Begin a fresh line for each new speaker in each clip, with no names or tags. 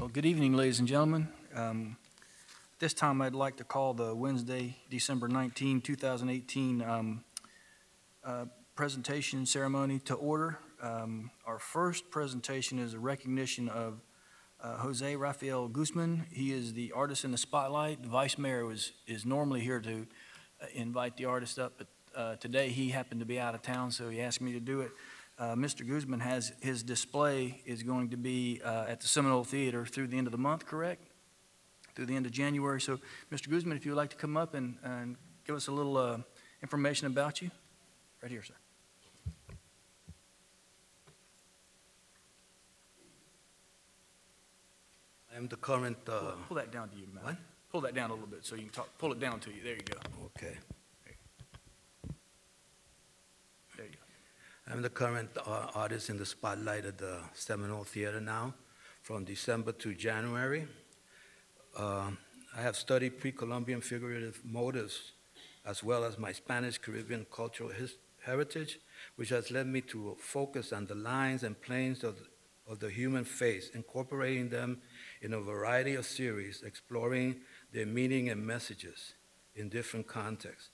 Well, good evening, ladies and gentlemen. This time I'd like to call the Wednesday, December 19, 2018 presentation ceremony to order. Our first presentation is a recognition of Jose Rafael Guzman. He is the artist in the spotlight. The Vice Mayor is normally here to invite the artist up, but today he happened to be out of town, so he asked me to do it. Mr. Guzman has his display is going to be at the Seminole Theater through the end of the month, correct? Through the end of January. So, Mr. Guzman, if you would like to come up and give us a little information about you. Right here, sir.
I am the current...
Pull that down to you, man.
What?
Pull that down a little bit so you can talk. Pull it down to you. There you go.
Okay.
There you go.
I'm the current artist in the spotlight at the Seminole Theater now, from December to January. I have studied pre-Columbian figurative motives, as well as my Spanish Caribbean cultural heritage, which has led me to focus on the lines and planes of the human face, incorporating them in a variety of series, exploring their meaning and messages in different contexts.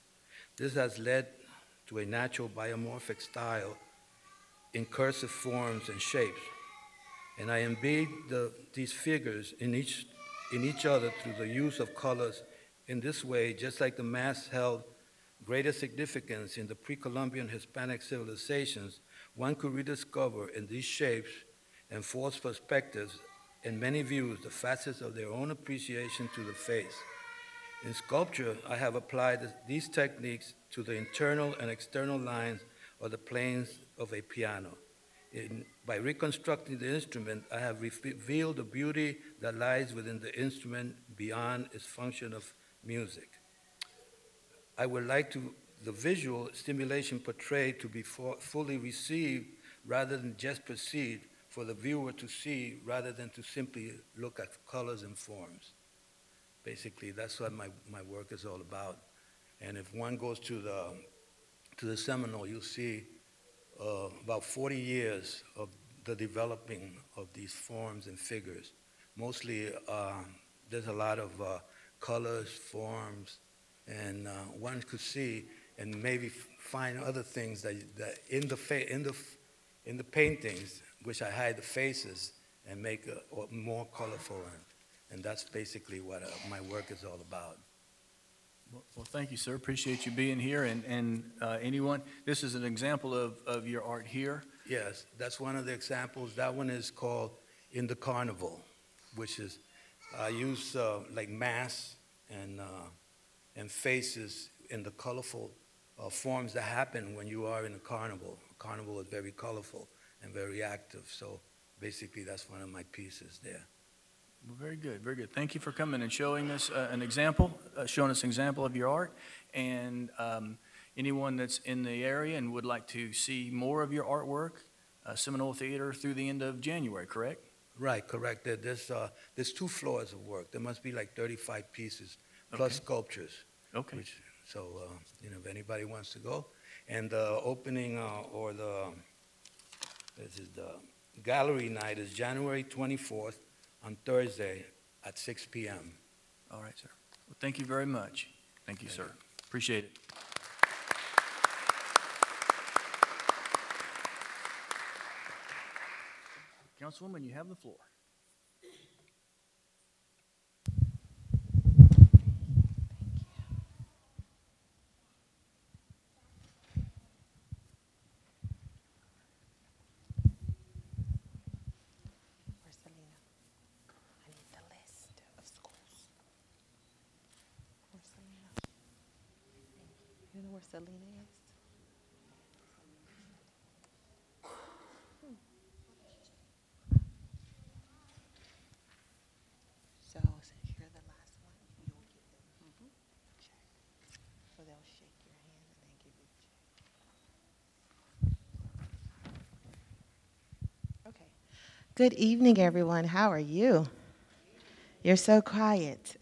This has led to a natural biomorphic style in cursive forms and shapes. And I embed these figures in each other through the use of colors. In this way, just like the mask held greater significance in the pre-Columbian Hispanic civilizations, one could rediscover in these shapes and false perspectives in many views the facets of their own appreciation to the face. In sculpture, I have applied these techniques to the internal and external lines of the planes of a piano. By reconstructing the instrument, I have revealed the beauty that lies within the instrument beyond its function of music. I would like the visual stimulation portrayed to be fully received rather than just perceived, for the viewer to see rather than to simply look at colors and forms. Basically, that's what my work is all about. And if one goes to the Seminole, you'll see about 40 years of the developing of these forms and figures. Mostly, there's a lot of colors, forms, and one could see and maybe find other things that in the paintings, which I hide the faces and make more colorful, and that's basically what my work is all about.
Well, thank you, sir. Appreciate you being here. And anyone, this is an example of your art here.
Yes, that's one of the examples. That one is called In the Carnival, which is, I use like masks and faces in the colorful forms that happen when you are in a carnival. A carnival is very colorful and very active. So basically, that's one of my pieces there.
Well, very good, very good. Thank you for coming and showing us an example, of your art. And anyone that's in the area and would like to see more of your artwork, Seminole Theater through the end of January, correct?
Right, correct. There's 2 floors of work. There must be like 35 pieces, plus sculptures.
Okay.
So, if anybody wants to go. And the opening this is the gallery night is January 24th on Thursday at 6 p.m.
All right, sir. Well, thank you very much. Thank you, sir. Appreciate it. Councilwoman, you have the floor.
You know where Selena is? So since you're the last one, you'll give them a check. So they'll shake your hand and then give you a check. Okay. Good evening, everyone. How are you? You're so quiet.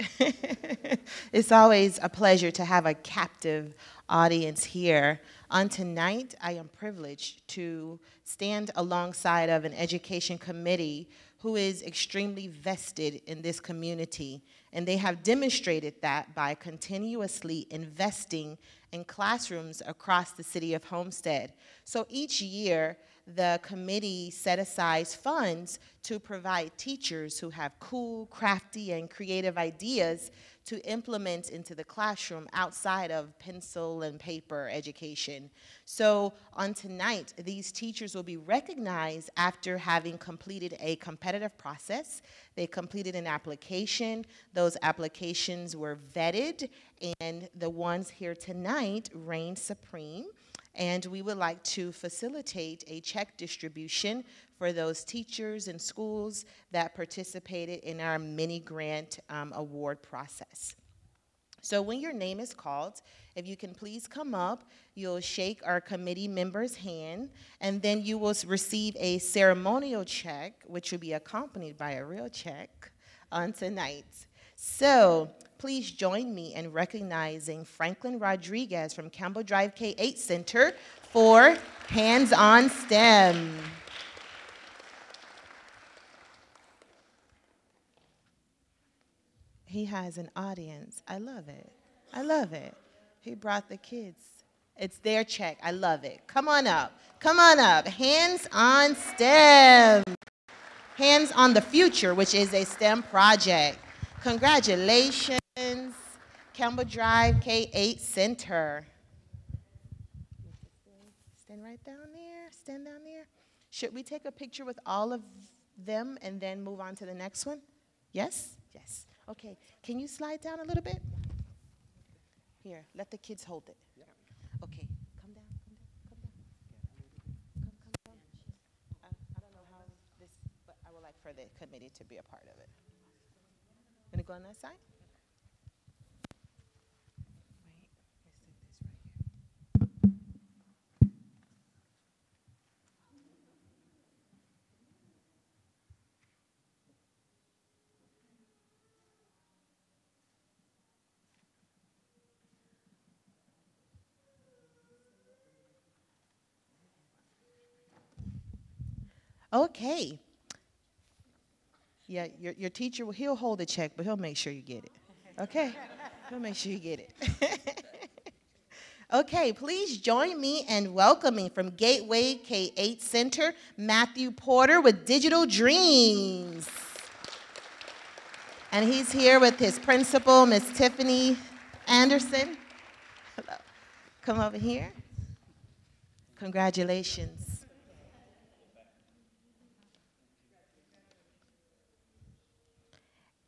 It's always a pleasure to have a captive audience here. On tonight, I am privileged to stand alongside of an education committee who is extremely vested in this community. And they have demonstrated that by continuously investing in classrooms across the city of Homestead. So each year, the committee set aside funds to provide teachers who have cool, crafty, and creative ideas to implement into the classroom outside of pencil and paper education. So on tonight, these teachers will be recognized after having completed a competitive process. They completed an application. Those applications were vetted, and the ones here tonight reigned supreme. And we would like to facilitate a check distribution for those teachers and schools that participated in our mini grant award process. So when your name is called, if you can please come up, you'll shake our committee member's hand, and then you will receive a ceremonial check, which will be accompanied by a real check on tonight. So please join me in recognizing Franklin Rodriguez from Campbell Drive K-8 Center for Hands on STEM. He has an audience. I love it. I love it. He brought the kids. It's their check. I love it. Come on up. Come on up. Hands on STEM. Hands on the Future, which is a STEM project. Congratulations, Campbell Drive K-8 Center. Stand right down there. Stand down there. Should we take a picture with all of them and then move on to the next one? Yes? Yes. Okay. Can you slide down a little bit? Here, let the kids hold it. Okay. Come down, come down, come down. Come down. I don't know how this, but I would like for the committee to be a part of it. Gonna go on that side? Wait, let's do this right here. Okay. Yeah, your teacher, he'll hold the check, but he'll make sure you get it. Okay? He'll make sure you get it. Okay, please join me in welcoming from Gateway K-8 Center, Matthew Porter with Digital Dreams. And he's here with his principal, Miss Tiffany Anderson. Hello. Come over here. Congratulations.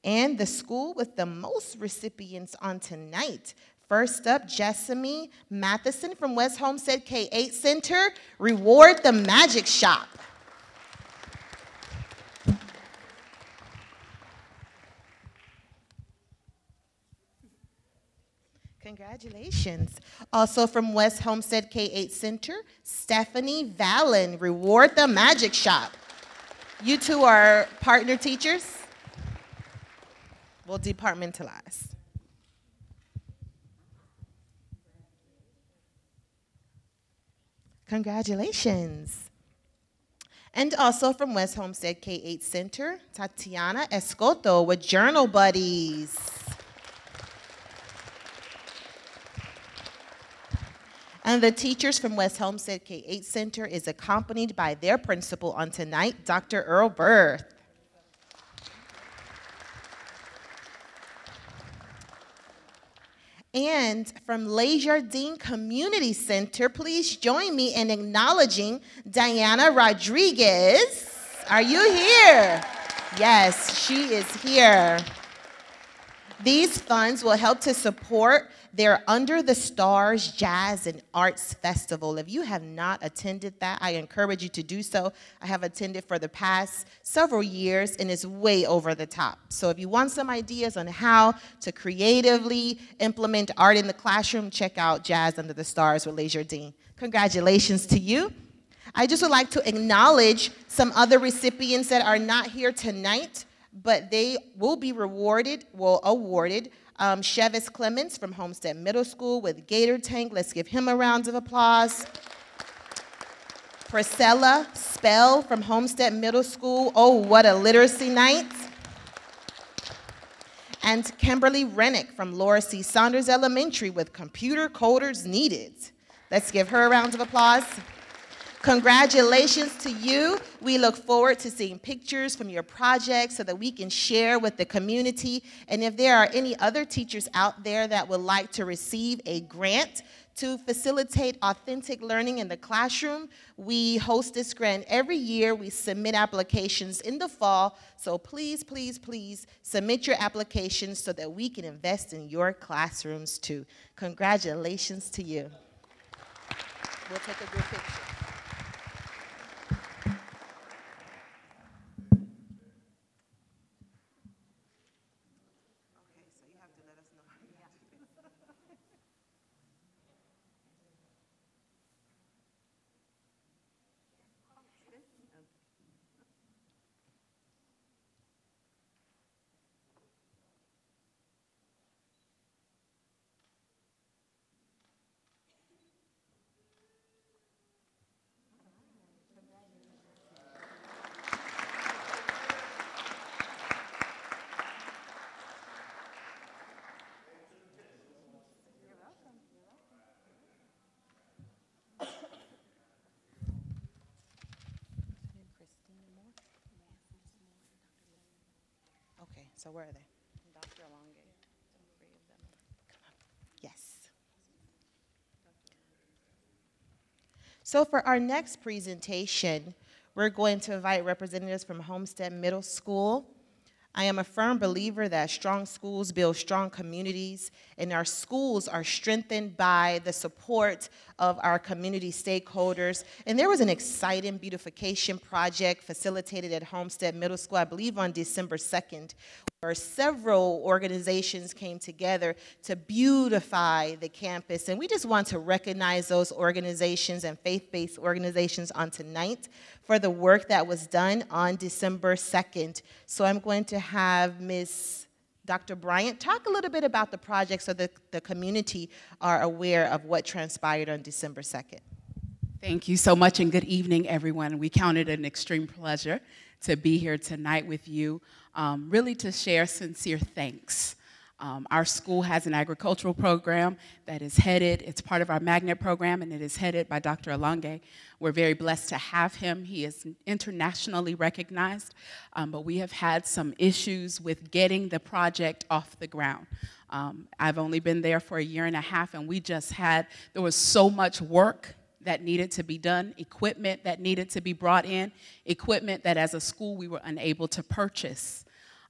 And the school with the most recipients on tonight. First up, Jessamy Matheson from West Homestead K-8 Center, Reward the Magic Shop. Congratulations. Also from West Homestead K-8 Center, Stephanie Vallon, Reward the Magic Shop. You two are partner teachers. We'll departmentalize. Congratulations. And also from West Homestead K-8 Center, Tatiana Escoto with Journal Buddies. And the teachers from West Homestead K-8 Center is accompanied by their principal on tonight, Dr. Earl Berth. And from Les Jardins Community Center, please join me in acknowledging Diana Rodriguez. Are you here? Yes, she is here. These funds will help to support their Under the Stars Jazz and Arts Festival. If you have not attended that, I encourage you to do so. I have attended for the past several years, and it's way over the top. So if you want some ideas on how to creatively implement art in the classroom, check out Jazz Under the Stars with Les Jardins. Congratulations to you. I just would like to acknowledge some other recipients that are not here tonight, but they will be awarded. Chevis Clements from Homestead Middle School with Gator Tank. Let's give him a round of applause. Priscilla Spell from Homestead Middle School. Oh, what a literacy night. And Kimberly Rennick from Laura C. Saunders Elementary with computer coders needed. Let's give her a round of applause. Congratulations to you. We look forward to seeing pictures from your project so that we can share with the community. And if there are any other teachers out there that would like to receive a grant to facilitate authentic learning in the classroom, we host this grant every year. We submit applications in the fall. So please, please, please submit your applications so that we can invest in your classrooms too. Congratulations to you. We'll take a group picture. Okay, so where are they?
Dr. Alonge, three of them.
Yes. So for our next presentation, we're going to invite representatives from Homestead Middle School. I am a firm believer that strong schools build strong communities, and our schools are strengthened by the support of our community stakeholders. And there was an exciting beautification project facilitated at Homestead Middle School, I believe on December 2nd, where several organizations came together to beautify the campus. And we just want to recognize those organizations and faith-based organizations on tonight for the work that was done on December 2nd. So I'm going to have Ms. Dr. Bryant talk a little bit about the project so that the community are aware of what transpired on December 2nd.
Thank you so much, and good evening, everyone. We count it an extreme pleasure to be here tonight with you, really to share sincere thanks. Our school has an agricultural program that is headed, it's part of our magnet program, and it is headed by Dr. Alonge. We're very blessed to have him. He is internationally recognized, but we have had some issues with getting the project off the ground. I've only been there for a year and a half, and there was so much work that needed to be done, equipment that needed to be brought in, equipment that as a school we were unable to purchase.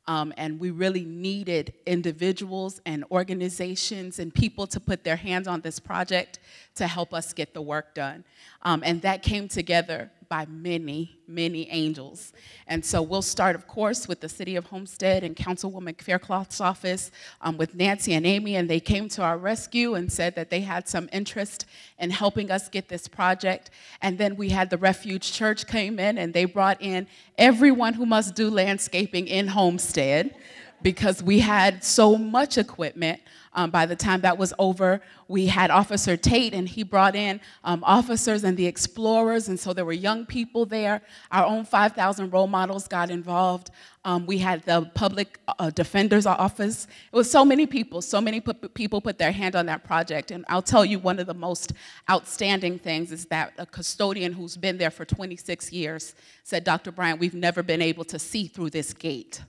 And we really needed individuals and organizations and people to put their hands on this project to help us get the work done. And that came together by many, many angels. And so we'll start, of course, with the City of Homestead and Councilwoman Faircloth's office with Nancy and Amy, and they came to our rescue and said that they had some interest in helping us get this project. And then we had the Refuge Church came in, and they brought in everyone who must do landscaping in Homestead because we had so much equipment. By the time that was over, we had Officer Tate, and he brought in officers and the explorers, and so there were young people there. Our own 5,000 role models got involved. We had the public defender's office. It was so many people people put their hand on that project. And I'll tell you, one of the most outstanding things is that a custodian who's been there for 26 years said, Dr. Bryant, we've never been able to see through this gate.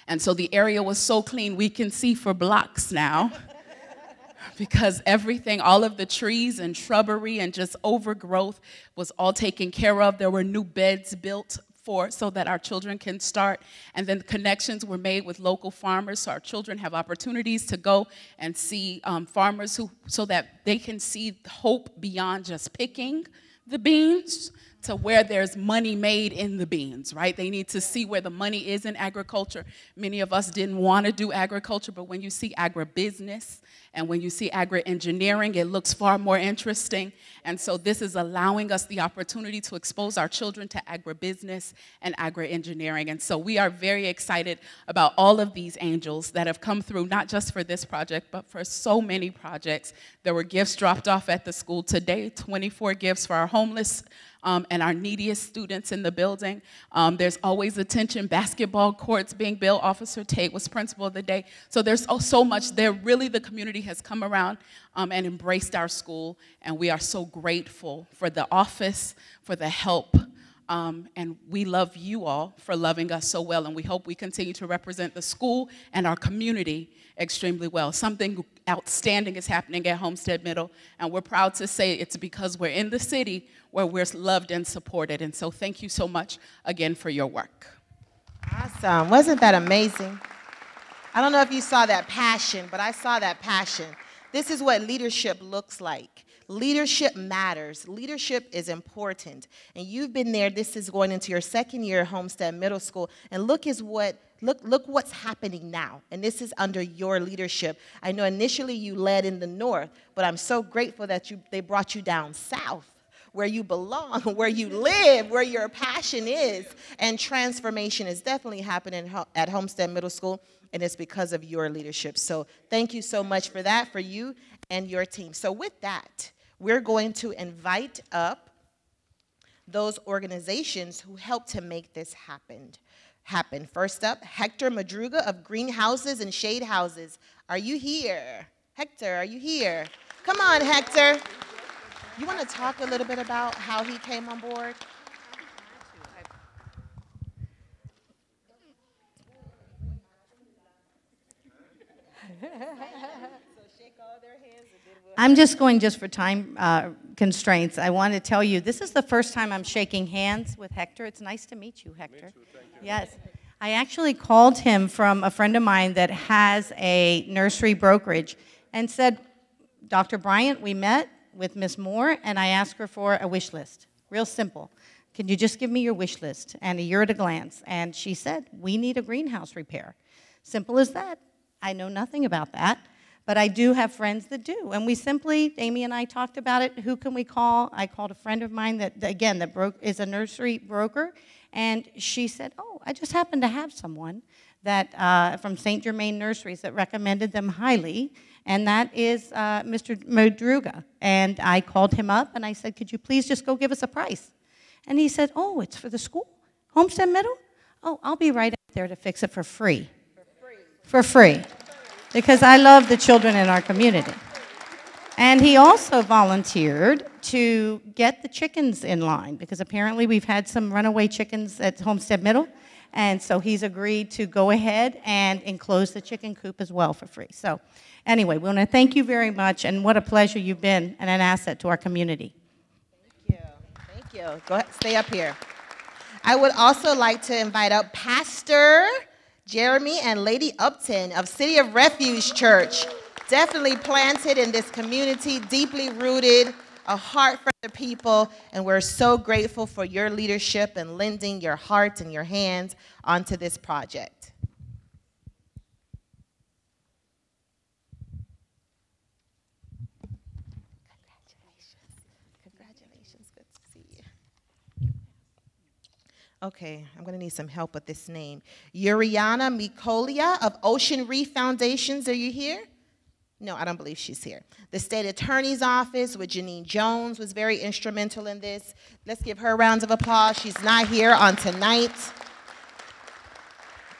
And so the area was so clean, we can see for blocks now because everything, all of the trees and shrubbery and just overgrowth was all taken care of. There were new beds built so that our children can start. And then connections were made with local farmers so our children have opportunities to go and see farmers so that they can see hope beyond just picking the beans, to where there's money made in the beans, right? They need to see where the money is in agriculture. Many of us didn't want to do agriculture, but when you see agribusiness and when you see agri-engineering, it looks far more interesting. And so this is allowing us the opportunity to expose our children to agribusiness and agri-engineering. And so we are very excited about all of these angels that have come through, not just for this project, but for so many projects. There were gifts dropped off at the school today, 24 gifts for our homeless and our neediest students in the building. There's always attention, basketball courts being built. Officer Tate was principal of the day. So there's so much there. Really, the community has come around and embraced our school, and we are so grateful for the office, for the help, and we love you all for loving us so well, and we hope we continue to represent the school and our community extremely well. Something outstanding is happening at Homestead Middle, and we're proud to say it's because we're in the city where we're loved and supported. And so thank you so much again for your work.
Awesome. Wasn't that amazing? I don't know if you saw that passion, but I saw that passion. This is what leadership looks like. Leadership matters. Leadership is important. And you've been there. This is going into your second year at Homestead Middle School. And look what's happening now. And this is under your leadership. I know initially you led in the north, but I'm so grateful that they brought you down south, where you belong, where you live, where your passion is. And transformation is definitely happening at Homestead Middle School, and it's because of your leadership. So thank you so much for that, for you and your team. So with that, we're going to invite up those organizations who helped to make this happen. First up, Hector Madruga of Greenhouses and Shade Houses. Are you here? Hector, are you here? Come on, Hector. You want to talk a little bit about how he came on board?
I'm just going for time constraints. I want to tell you, this is the first time I'm shaking hands with Hector. It's nice to meet you, Hector. Me too, thank you. Yes. I actually called him from a friend of mine that has a nursery brokerage and said, Dr. Bryant, we met with Ms. Moore, and I asked her for a wish list. Real simple. Can you just give me your wish list and a year at a glance? And she said, we need a greenhouse repair. Simple as that. I know nothing about that, but I do have friends that do. And we simply, Amy and I talked about it. Who can we call? I called a friend of mine that, again, is a nursery broker, and she said, oh, I just happen to have someone that from St. Germain Nurseries that recommended them highly, and that is Mr. Madruga. And I called him up, and I said, could you please just go give us a price? And he said, oh, it's for the school? Homestead Middle? Oh, I'll be right up there to fix it for free. For free. Because I love the children in our community. And he also volunteered to get the chickens in line, because apparently we've had some runaway chickens at Homestead Middle. And so he's agreed to go ahead and enclose the chicken coop as well for free. So anyway, we want to thank you very much, and what a pleasure you've been and an asset to our community.
Thank you. Thank you. Go ahead, stay up here. I would also like to invite up Pastor Jeremy and Lady Upton of City of Refuge Church. Definitely planted in this community, deeply rooted, a heart for the people, and we're so grateful for your leadership and lending your heart and your hands onto this project. Congratulations, good to see you. Okay, I'm going to need some help with this name. Yuriana Mikolia of Ocean Reef Foundations, are you here? No, I don't believe she's here. The State Attorney's Office with Janine Jones was very instrumental in this. Let's give her rounds of applause. She's not here on tonight.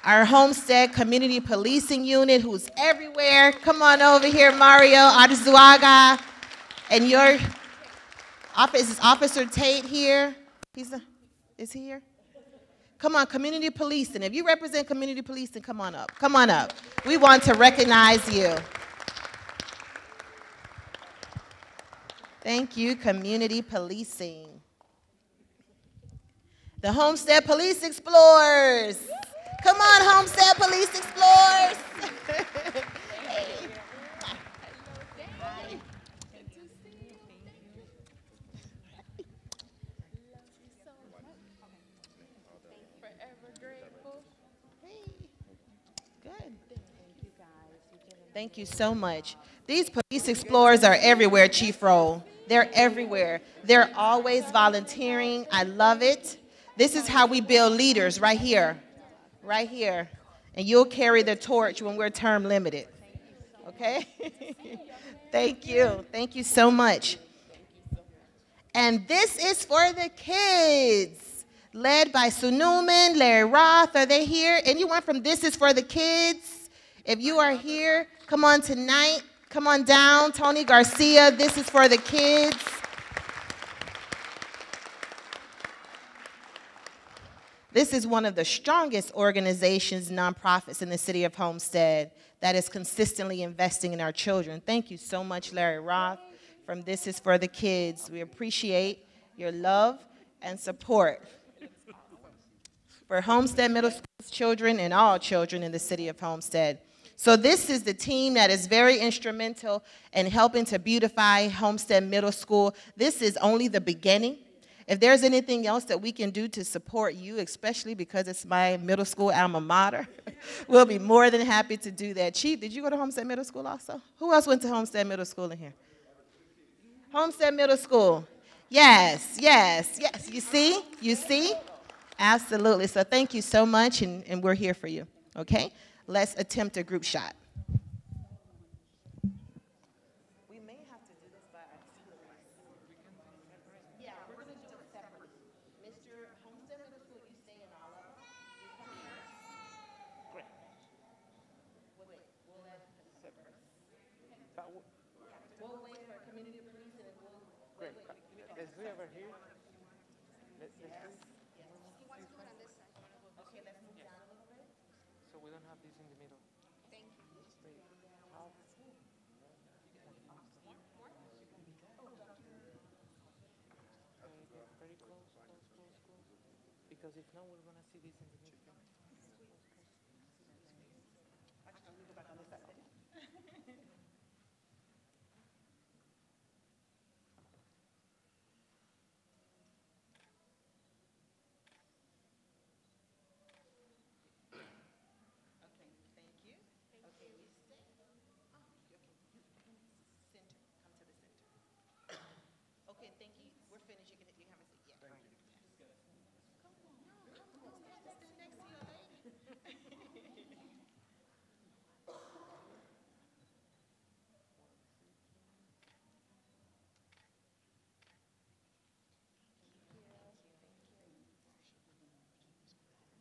Our Homestead Community Policing Unit, who's everywhere. Come on over here, Mario Arzuaga. And your office, is Officer Tate here? Is he here? Come on, community policing. If you represent community policing, come on up. Come on up. We want to recognize you. Thank you, community policing. The Homestead Police Explorers. Come on, Homestead Police Explorers. Hey. Thank you so much. These police explorers are everywhere, Chief Roll. They're everywhere. They're always volunteering. I love it. This is how we build leaders right here, right here. And you'll carry the torch when we're term limited. Okay? Thank you. Thank you so much. And this is for the kids, led by Sue Newman, Larry Roth. Are they here? Anyone from This Is for the Kids? If you are here, come on tonight. Come on down. Tony Garcia, This Is for the Kids. This is one of the strongest organizations, nonprofits in the city of Homestead that is consistently investing in our children. Thank you so much, Larry Roth, from This Is for the Kids. We appreciate your love and support for Homestead Middle School children and all children in the city of Homestead. So this is the team that is very instrumental in helping to beautify Homestead Middle School. This is only the beginning. If there's anything else that we can do to support you, especially because it's my middle school alma mater, we'll be more than happy to do that. Chief, did you go to Homestead Middle School also? Who else went to Homestead Middle School in here? Homestead Middle School. Yes, yes, yes. You see? You see? Absolutely. So thank you so much, and we're here for you. Okay? Let's attempt a group shot. We may have to do this by ourselves. Yeah, we're going to do it separately. Mr. Homestead Middle School, you stay in all of them. You come here. Great. Wait, we'll let separate. We'll wait for community police and we'll wait for the community.
Is we ever here?
Okay, let's move down a little bit.
So we don't have this in the middle.
Thank you.
Very close, close. Because if not, we're gonna see this in the middle.
Okay, thank you. Okay, we stay. Oh, okay, center, come to the center. Okay, thank you. We're finished. You have a seat. Yeah. Thank you. Come on, no, come on.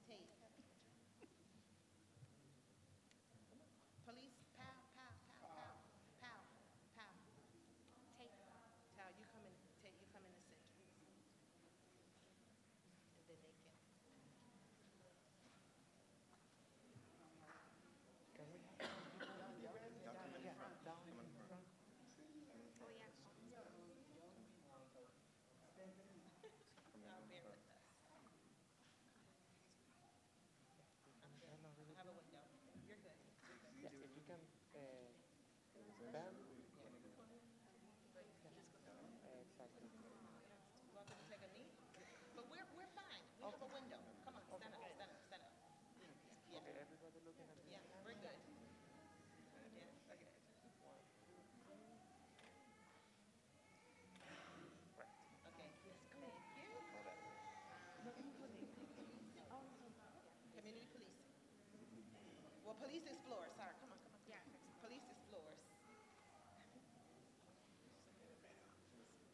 Stand next to your lady. Police, pow, pow, pow, pow, pow, pow. Tao, you come in, you come in the center. And then they can. Now bear with us. Have a window. You're good.
Yeah, if you can bend. Exactly.
You want them to take a knee? But we're fine. We have a window. Come on, stand up, stand up, stand up. Yeah.
Okay, everybody looking at me.
Yeah, we're good. Yeah, okay. Okay, thank you. Community police. Well, police explorers, sorry, come on. Yeah. Police explorers.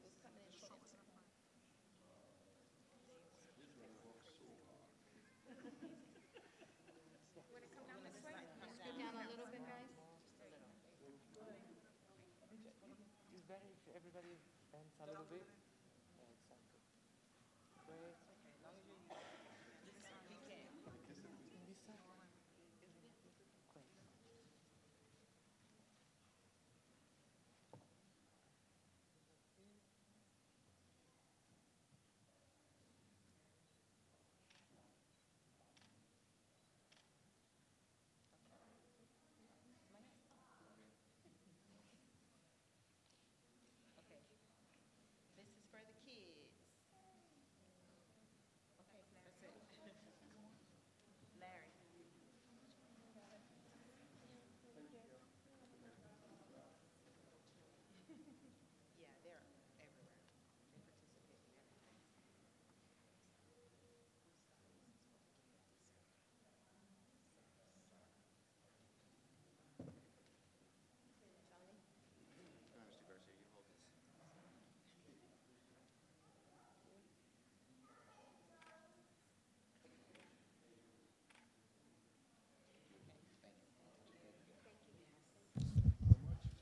Who's coming in front?
Scoot down a little bit, guys.
It's better if everybody bends a little bit. Yeah, exactly. Great. In this side. Great.
This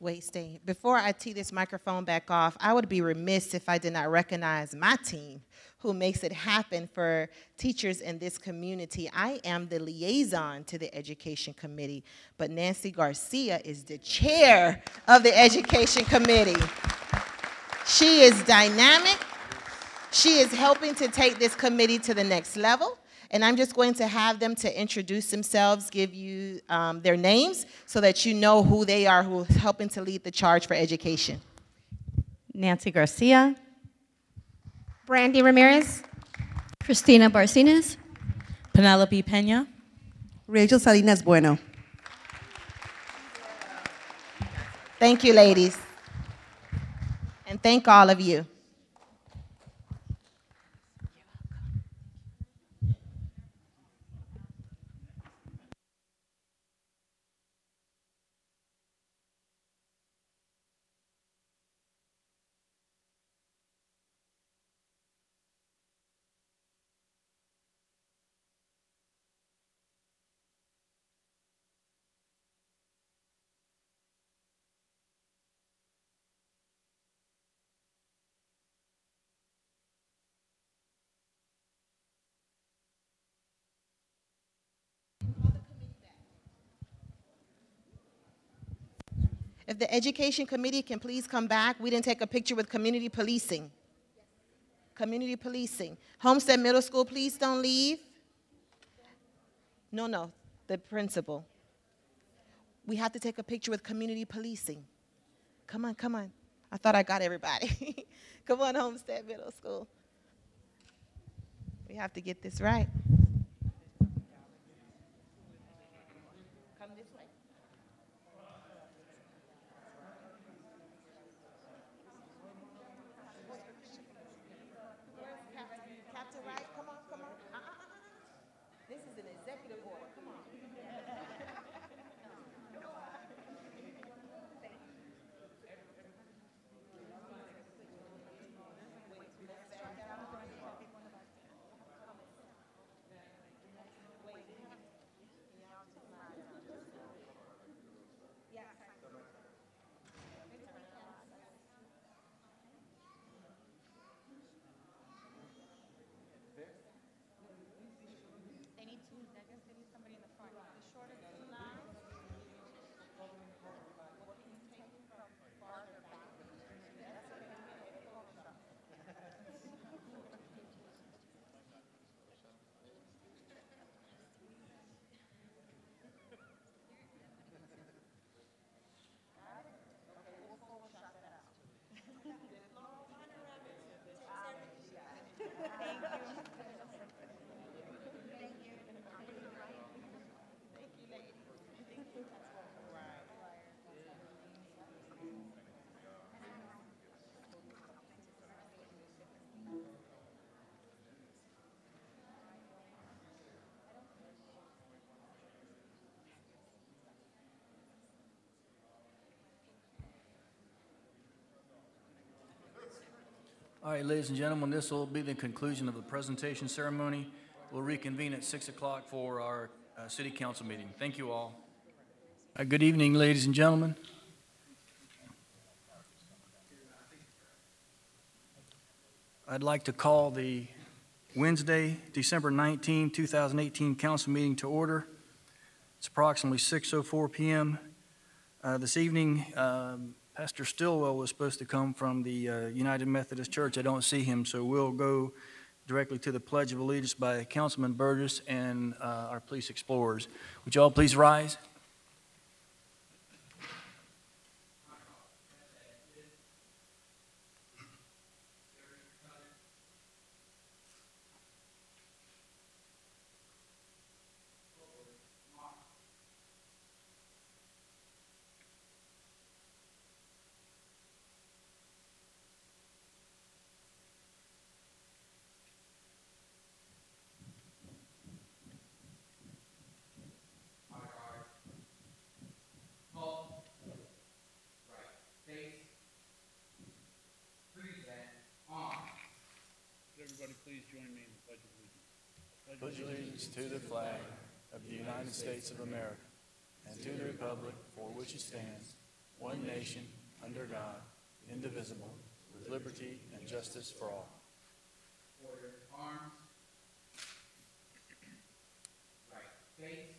Wait, stay. Before I tee this microphone back off, I would be remiss if I did not recognize my team who makes it happen for teachers in this community. I am the liaison to the Education Committee, but Nancy Garcia is the chair of the Education Committee. She is dynamic. She is helping to take this committee to the next level. And I'm just going to have them to introduce themselves, give you their names so that you know who they are, who is helping to lead the charge for education.
Nancy Garcia.
Brandy Ramirez.
Cristina Barcines.
Penelope Pena.
Rachel Salinas Bueno.
Thank you, ladies. And thank all of you. If the Education Committee can please come back. We didn't take a picture with community policing. Community policing. Homestead Middle School, please don't leave. No, the principal. We have to take a picture with community policing. Come on. I thought I got everybody. Come on, Homestead Middle School. We have to get this right. Come this way. Captain Wright, come on. This is an executive order, come on.
All right, ladies and gentlemen, this will be the conclusion of the presentation ceremony. We'll reconvene at 6 o'clock for our city council meeting. Thank you all. Good evening, ladies and gentlemen. I'd like to call the Wednesday, December 19, 2018 council meeting to order. It's approximately 6:04 p.m. This evening, Pastor Stillwell was supposed to come from the United Methodist Church. I don't see him, so we'll go directly to the Pledge of Allegiance by Councilman Burgess and our police explorers. Would you all please rise?
Please join me in the Pledge of Allegiance.
Pledge allegiance to the flag of the United States of America and to the republic for which it stands, one nation, under God, indivisible, with liberty and justice for all.
Order, arms. Right, face.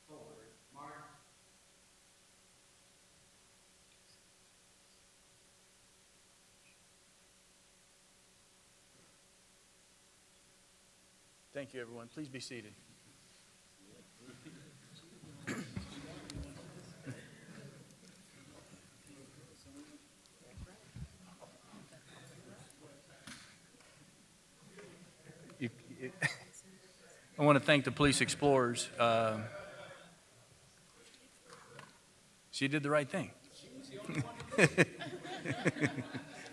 Forward, march.
Thank you, everyone. Please be seated. I want to thank the police explorers. She did the right thing.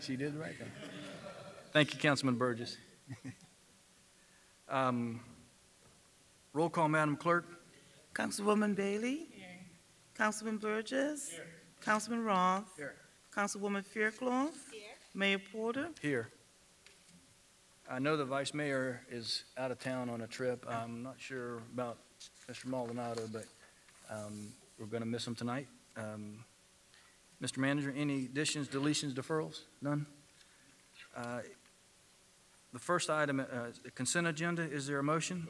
She did the right thing. Thank you, Councilman Burgess. Roll call, Madam Clerk.
Councilwoman Bailey? Here. Councilman Burgess? Here. Councilman Roth?
Here.
Councilwoman Faircloth? Here. Mayor Porter?
Here. I know the Vice Mayor is out of town on a trip. I'm not sure about Mr. Maldonado, but we're going to miss him tonight. Mr. Manager, any additions, deletions, deferrals? None? The first item, the consent agenda, is there a motion?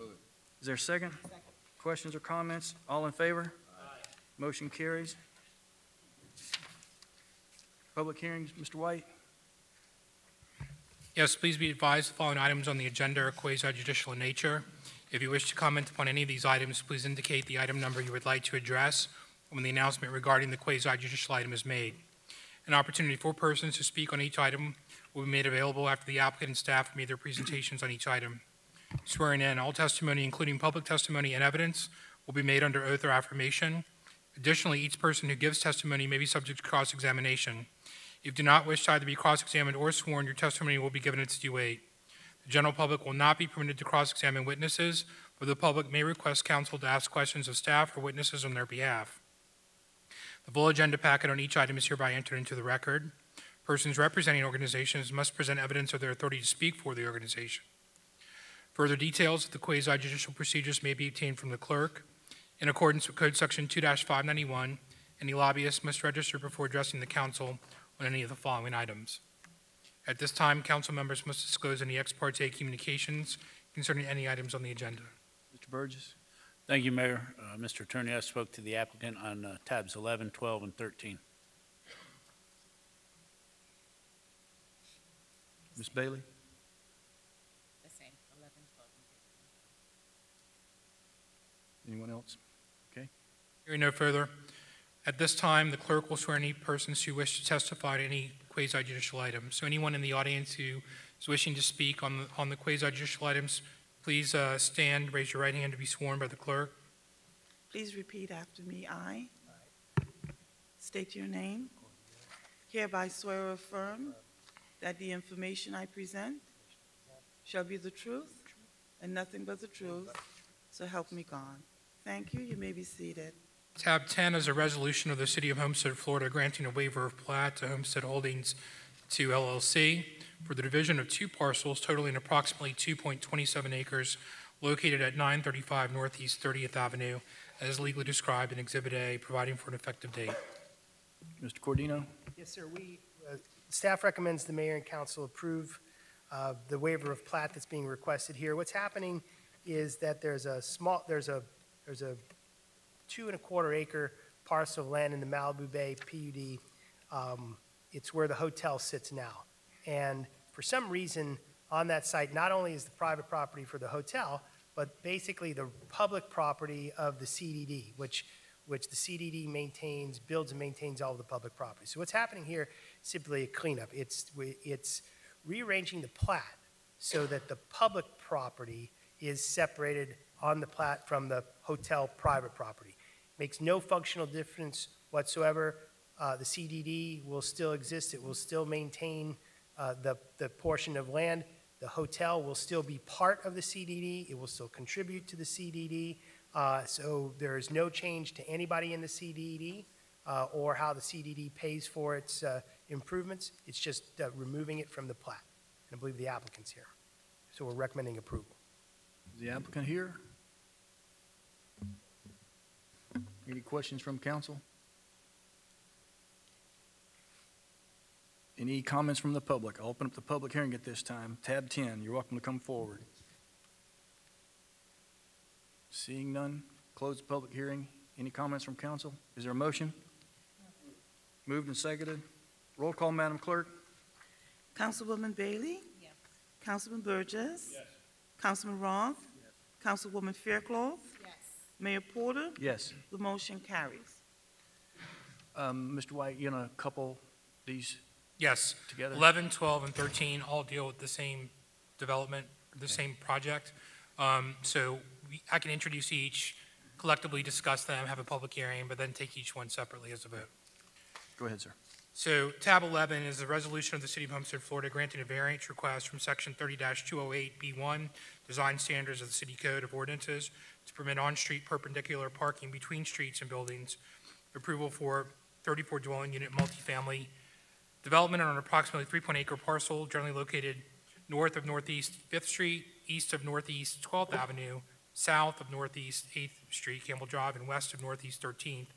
Is there a second? Second. Questions or comments? All in favor? Aye. Motion carries. Public hearings, Mr. White?
Yes, please be advised the following items on the agenda are quasi-judicial in nature. If you wish to comment upon any of these items, please indicate the item number you would like to address when the announcement regarding the quasi-judicial item is made. An opportunity for persons to speak on each item will be made available after the applicant and staff have made their presentations on each item. Swearing in, all testimony, including public testimony and evidence, will be made under oath or affirmation. Additionally, each person who gives testimony may be subject to cross-examination. If you do not wish to either be cross-examined or sworn, your testimony will be given its due weight. The general public will not be permitted to cross-examine witnesses, but the public may request counsel to ask questions of staff or witnesses on their behalf. The full agenda packet on each item is hereby entered into the record. Persons representing organizations must present evidence of their authority to speak for the organization. Further details of the quasi-judicial procedures may be obtained from the clerk. In accordance with Code Section 2-591, any lobbyist must register before addressing the council on any of the following items. At this time, council members must disclose any ex parte communications concerning any items on the agenda.
Mr. Burgess?
Thank you, Mayor. Mr. Attorney, I spoke to the applicant on tabs 11, 12, and 13.
Ms. Bailey?
The same, 11, 12, and 13.
Anyone else? Okay.
Hearing no further, at this time, the clerk will swear any persons who wish to testify to any quasi-judicial items. So anyone in the audience who is wishing to speak on the quasi-judicial items, please stand, raise your right hand to be sworn by the clerk.
Please repeat after me. I state your name. Hereby swear or affirm that the information I present shall be the truth and nothing but the truth, so help me God. Thank you. You may be seated.
Tab 10 is a resolution of the City of Homestead, Florida, granting a waiver of plat to Homestead Holdings II LLC for the division of two parcels totaling approximately 2.27 acres located at 935 Northeast 30th Avenue, as legally described in Exhibit A, providing for an effective date.
Mr. Cordino?
Yes, sir. Staff recommends the mayor and council approve the waiver of plat that's being requested here. What's happening is that there's a 2.25 acre parcel of land in the Malibu Bay PUD. It's where the hotel sits now. And for some reason on that site, not only is the private property for the hotel, but basically the public property of the CDD, which the CDD maintains, builds and maintains all of the public property. So what's happening here is simply a cleanup. It's rearranging the plat so that the public property is separated on the plat from the hotel private property. Makes no functional difference whatsoever. The CDD will still exist. It will still maintain the portion of land. The hotel will still be part of the CDD. It will still contribute to the CDD. So there is no change to anybody in the CDD or how the CDD pays for its improvements. It's just removing it from the plat. And I believe the applicant's here. So we're recommending approval.
Is the applicant here? Any questions from council? Any comments from the public? I'll open up the public hearing at this time. Tab 10, you're welcome to come forward. Seeing none, close the public hearing. Any comments from council? Is there a motion? Moved and seconded. Roll call, Madam Clerk.
Councilwoman Bailey? Yes. Councilman Burgess? Yes. Councilman Roth? Yes. Councilwoman Faircloth? Yes. Mayor Porter?
Yes.
The motion carries.
Mr. White, you gonna couple these
Yes.
together?
11, 12, and 13 all deal with the same development, the same project. So I can introduce each, collectively discuss them, have a public hearing, but then take each one separately as a vote.
Go ahead, sir.
So tab 11 is the resolution of the City of Homestead, Florida, granting a variance request from Section 30-208B1, Design Standards of the City Code of Ordinances, to permit on-street perpendicular parking between streets and buildings, approval for 34 dwelling unit multifamily development on an approximately 3.8-acre parcel generally located north of Northeast 5th Street, east of Northeast 12th Avenue, south of Northeast 8th Street, Campbell Drive, and west of Northeast 13th,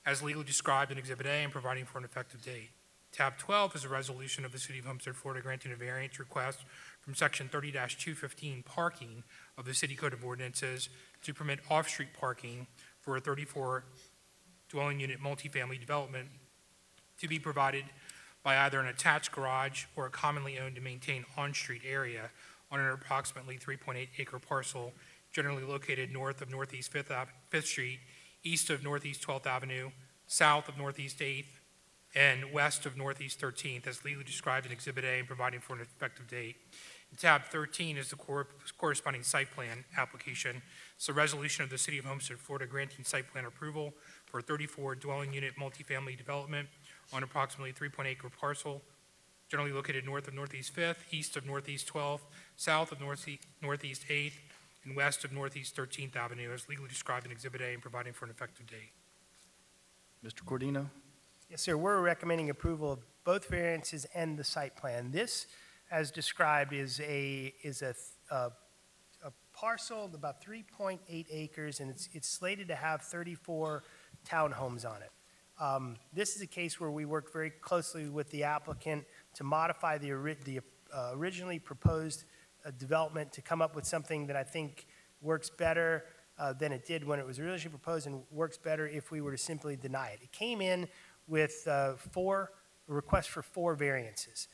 as legally described in Exhibit A and providing for an effective date. Tab 12 is a resolution of the City of Homestead, Florida, granting a variance request from Section 30-215 parking of the City Code of Ordinances to permit off-street parking for a 34 dwelling unit multifamily development to be provided by either an attached garage or a commonly owned and maintained on-street area on an approximately 3.8-acre parcel generally located north of Northeast 5th Street, east of Northeast 12th Avenue, south of Northeast 8th, and west of Northeast 13th, as legally described in Exhibit A and providing for an effective date. And tab 13 is the corresponding site plan application. It's a resolution of the City of Homestead, Florida, granting site plan approval for a 34 dwelling unit multifamily development on approximately 3.8-acre parcel generally located north of Northeast 5th, east of Northeast 12th, south of Northeast 8th, and west of Northeast 13th Avenue, as legally described in Exhibit A and providing for an effective date.
Mr. Cordino?
Yes, sir. We're recommending approval of both variances and the site plan. This, as described, is a parcel of about 3.8 acres, and it's slated to have 34 townhomes on it. This is a case where we worked very closely with the applicant to modify the originally proposed development to come up with something that I think works better than it did when it was originally proposed, and works better if we were to simply deny it. It came in with a request for 4 variances.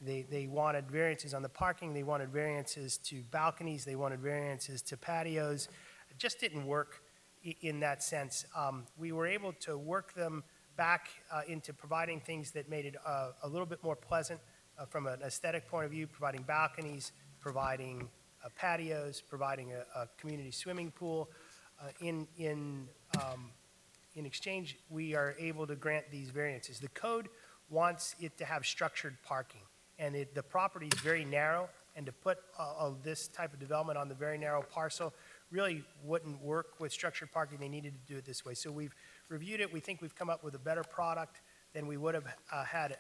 They wanted variances on the parking, they wanted variances to balconies, they wanted variances to patios. It just didn't work in that sense. We were able to work them back into providing things that made it a little bit more pleasant from an aesthetic point of view, providing balconies, providing patios, providing a community swimming pool. In exchange, we are able to grant these variances. The code wants it to have structured parking, and the property is very narrow, and to put this type of development on the very narrow parcel really wouldn't work with structured parking. They needed to do it this way. So we've reviewed it. We think we've come up with a better product than we would have had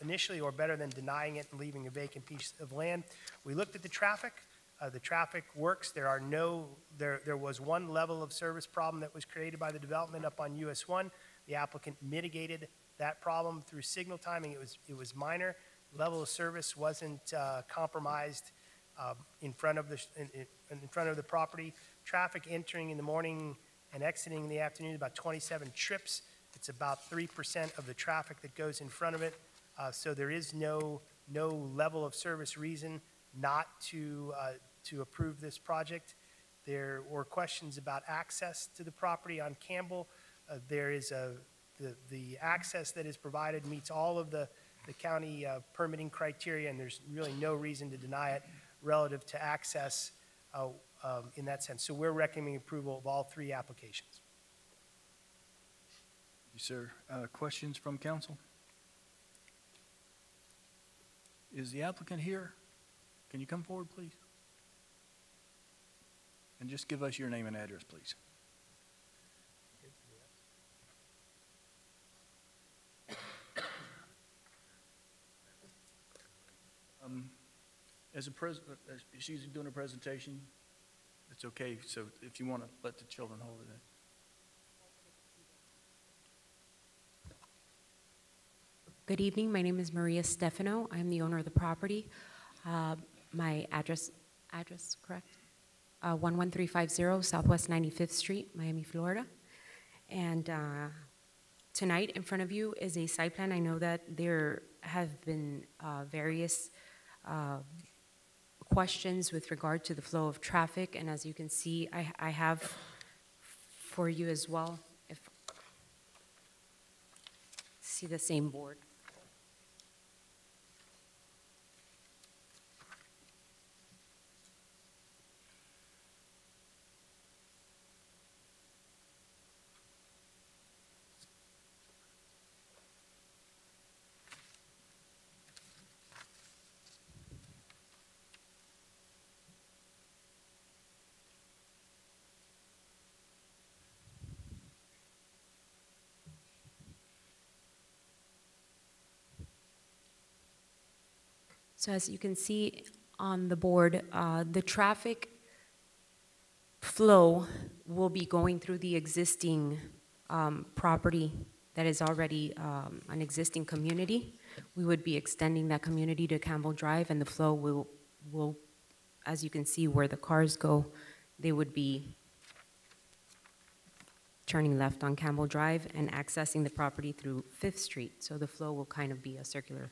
initially, or better than denying it and leaving a vacant piece of land. We looked at the traffic. The traffic works. There was one level of service problem that was created by the development up on US 1. The applicant mitigated that problem through signal timing. It was minor. Level of service wasn't compromised in front of the property. Traffic entering in the morning and exiting in the afternoon, about 27 trips. It's about 3% of the traffic that goes in front of it. So there is no level of service reason not to approve this project. There were questions about access to the property on Campbell. There is the access that is provided meets all of the county permitting criteria, and there's really no reason to deny it relative to access in that sense. So we're recommending approval of all 3 applications.
You, sir. Questions from council? Is the applicant here? Can you come forward, please? And just give us your name and address, please. As she's doing a presentation, it's okay, so if you want to let the children hold it.
Good evening. My name is Maria Stefano. I'm the owner of the property. My address, correct? 11350 Southwest 95th Street, Miami, Florida. And tonight in front of you is a site plan. I know that there have been various questions with regard to the flow of traffic, and as you can see, I have for you as well, if see the same board. So as you can see on the board, the traffic flow will be going through the existing property that is already an existing community. We would be extending that community to Campbell Drive, and the flow will, as you can see where the cars go, they would be turning left on Campbell Drive and accessing the property through 5th Street. So the flow will kind of be a circular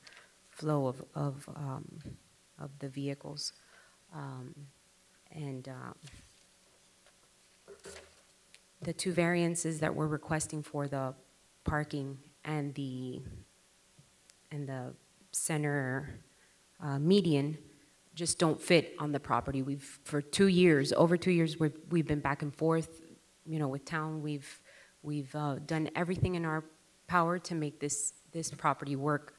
flow of the vehicles. The two variances that we're requesting for the parking and the center median just don't fit on the property. For 2 years, over 2 years, we've been back and forth, you know, with town. We've done everything in our power to make this property work.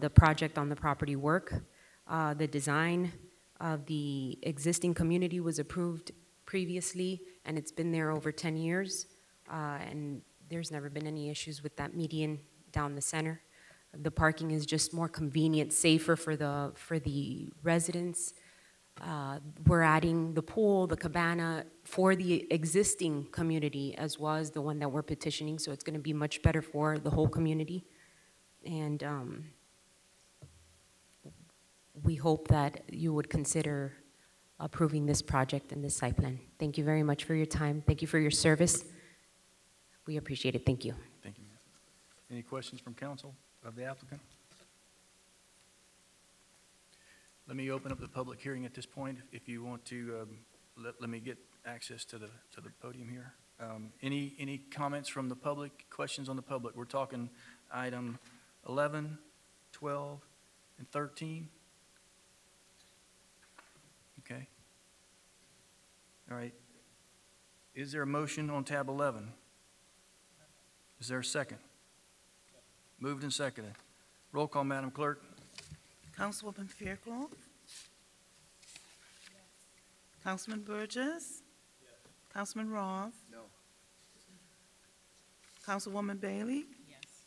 The project on the property work. The design of the existing community was approved previously, and it's been there over 10 years, and there's never been any issues with that median down the center. The parking is just more convenient, safer for the residents. We're adding the pool, the cabana for the existing community as well as the one that we're petitioning, so it's going to be much better for the whole community. And we hope that you would consider approving this project and this site plan. Thank you very much for your time. Thank you for your service. We appreciate it. Thank you.
Thank you, ma'am. Any questions from council of the applicant? Let me open up the public hearing at this point. If you want to, let me get access to the podium here. Any comments from the public, questions on the public? We're talking item 11, 12, and 13. Okay. All right. Is there a motion on tab 11? Is there a second? Moved and seconded. Roll call, Madam Clerk.
Councilwoman Fairclough? Yes. Councilman Burgess? Yes. Councilman Roth?
No.
Councilwoman Bailey?
Yes.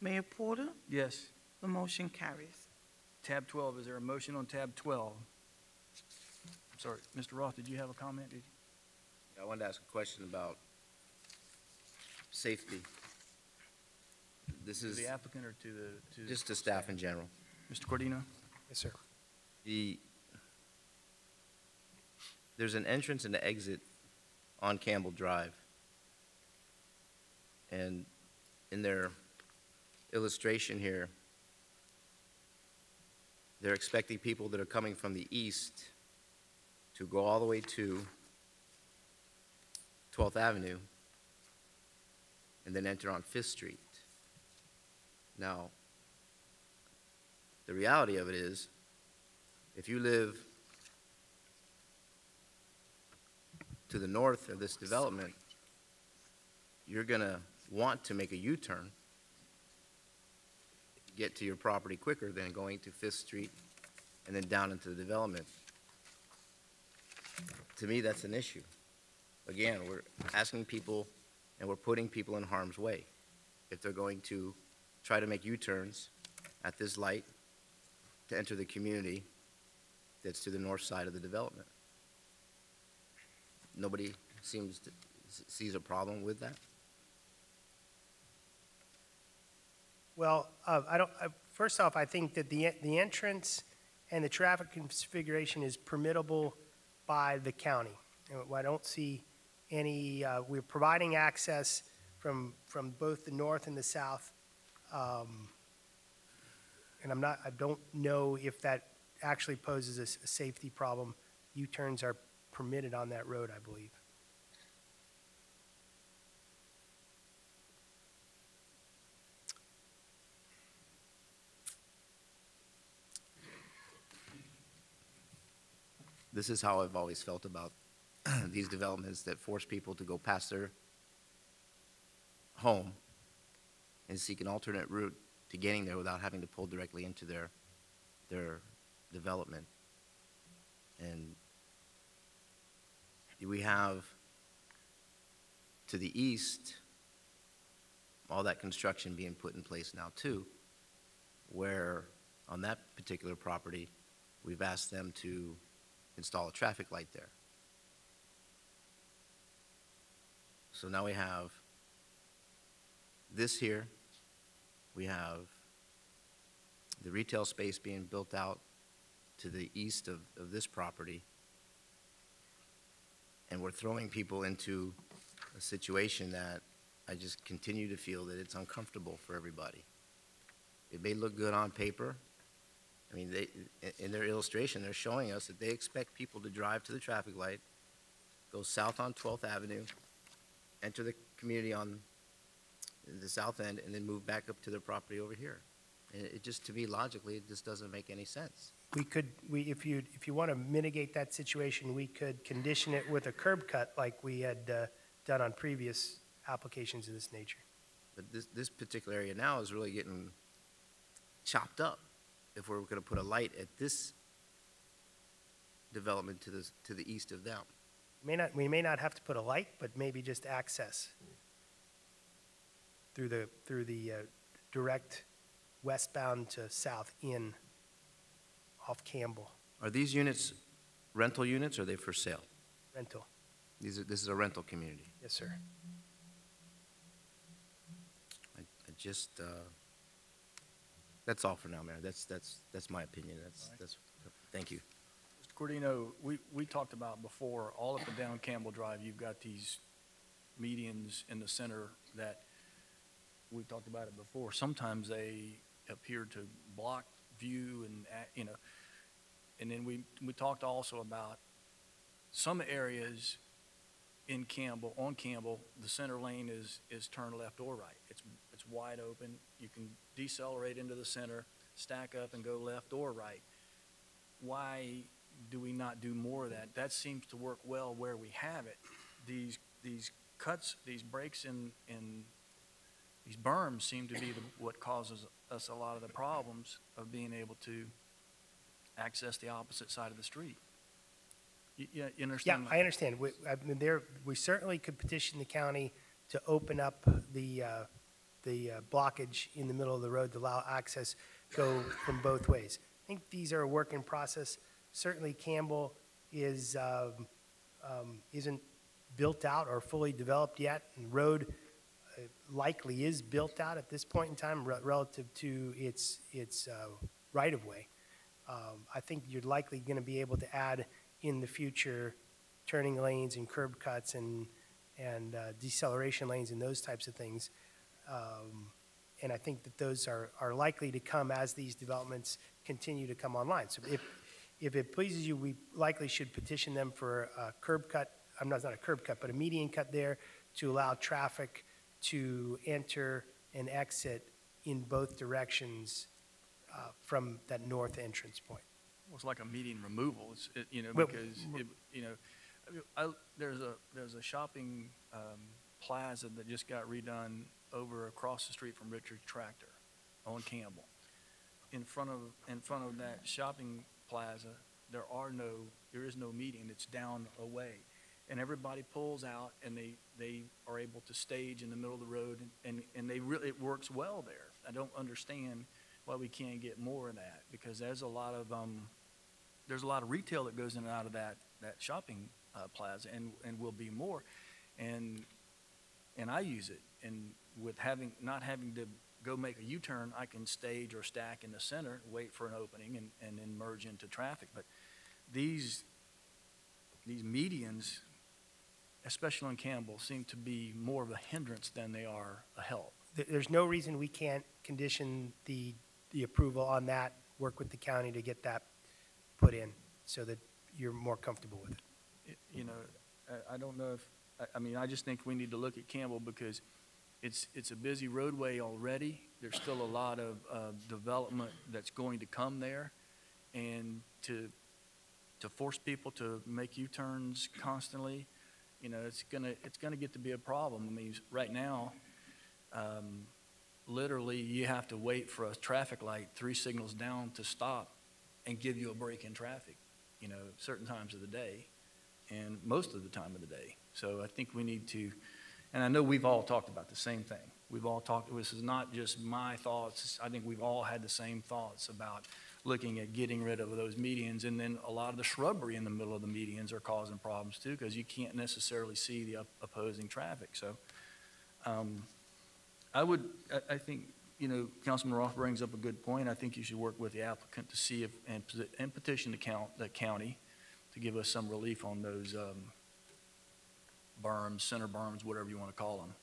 Mayor Porter?
Yes.
The motion carries.
Tab 12, is there a motion on tab 12? I'm sorry, Mr. Roth, did you have a comment? Did you?
I wanted to ask a question about safety. This
To
is
the applicant or to the?
just to staff in general.
Mr. Cordino?
Yes, sir.
There's an entrance and an exit on Campbell Drive. And in their illustration here, they're expecting people that are coming from the east to go all the way to 12th Avenue and then enter on 5th Street. Now, the reality of it is, if you live to the north of this development, you're going to want to make a U-turn, get to your property quicker than going to 5th Street and then down into the development. To me, that's an issue. Again, we're asking people and we're putting people in harm's way if they're going to try to make U-turns at this light to enter the community that's to the north side of the development. nobody sees a problem with that?
Well, first off, I think that the entrance and the traffic configuration is permittable by the county. And I don't see any, we're providing access from both the north and the south. And I don't know if that actually poses a safety problem. U-turns are permitted on that road, I believe.
This is how I've always felt about these developments that force people to go past their home and seek an alternate route to getting there without having to pull directly into their development. And we have to the east all that construction being put in place now too, where on that particular property, we've asked them to install a traffic light there. So now we have this here. We have the retail space being built out to the east of this property. And we're throwing people into a situation that I just continue to feel that it's uncomfortable for everybody. It may look good on paper. I mean, in their illustration, they're showing us that they expect people to drive to the traffic light, go south on 12th Avenue, enter the community on the south end, and then move back up to their property over here. And it just, to me, logically, it just doesn't make any sense.
If you want to mitigate that situation, we could condition it with a curb cut like we had done on previous applications of this nature.
But this particular area now is really getting chopped up. If we're going to put a light at this development to the east of them.
We may not have to put a light, but maybe just access through the direct westbound to south in off Campbell.
Are these units rental units or are they for sale?
Rental.
This is a rental community.
Yes, sir.
I just that's all for now, Mayor. That's my opinion. That's thank you.
Mr. Cordino, we talked about before, all up and down Campbell Drive, you've got these medians in the center that we've talked about it before. Sometimes they appear to block view and, and then we talked also about some areas in Campbell, on Campbell, the center lane is turned left or right. It's wide open. You can decelerate into the center, stack up and go left or right. Why do we not do more of that? That seems to work well where we have it. These cuts, these breaks in these berms seem to be what causes us a lot of the problems of being able to access the opposite side of the street. You understand?
Yeah, I understand. We certainly could petition the county to open up the blockage in the middle of the road to allow access go from both ways. I think these are a work in process. Certainly Campbell isn't built out or fully developed yet, and road likely is built out at this point in time relative to its right-of-way. I think you're likely going to be able to add in the future turning lanes and curb cuts and deceleration lanes and those types of things. And I think that those are likely to come as these developments continue to come online. So if it pleases you, we likely should petition them for a curb cut, not a curb cut, but a median cut there to allow traffic to enter and exit in both directions from that north entrance point.
Well, it's like a median removal, because there's a shopping plaza that just got redone over across the street from Richard's Tractor on Campbell. In front of that shopping plaza, there is no median. It's down away, and everybody pulls out, and they are able to stage in the middle of the road, and it works well there. I don't understand why we can't get more of that, because there's a lot of retail that goes in and out of that shopping plaza, and will be more. And I use it, and with not having to go make a U-turn, I can stage or stack in the center, wait for an opening, and then merge into traffic. But these medians, especially on Campbell, seem to be more of a hindrance than they are a help.
There's no reason we can't condition the approval on that, work with the county to get that put in so that you're more comfortable with it.
You know, I don't know if, I mean, I just think we need to look at Campbell because it's a busy roadway already. There's still a lot of development that's going to come there, and to force people to make U-turns constantly, you know, it's gonna get to be a problem. I mean, right now, literally, you have to wait for a traffic light 3 signals down to stop and give you a break in traffic, you know, certain times of the day and most of the time of the day. So I think we need to, and I know we've all talked about the same thing. We've all talked, this is not just my thoughts. I think we've all had the same thoughts about looking at getting rid of those medians, and then a lot of the shrubbery in the middle of the medians are causing problems too, because you can't necessarily see the opposing traffic. So I think, you know, Councilman Roth brings up a good point. I think you should work with the applicant to see if, and petition the county to give us some relief on those berms, center berms, whatever you want to call them.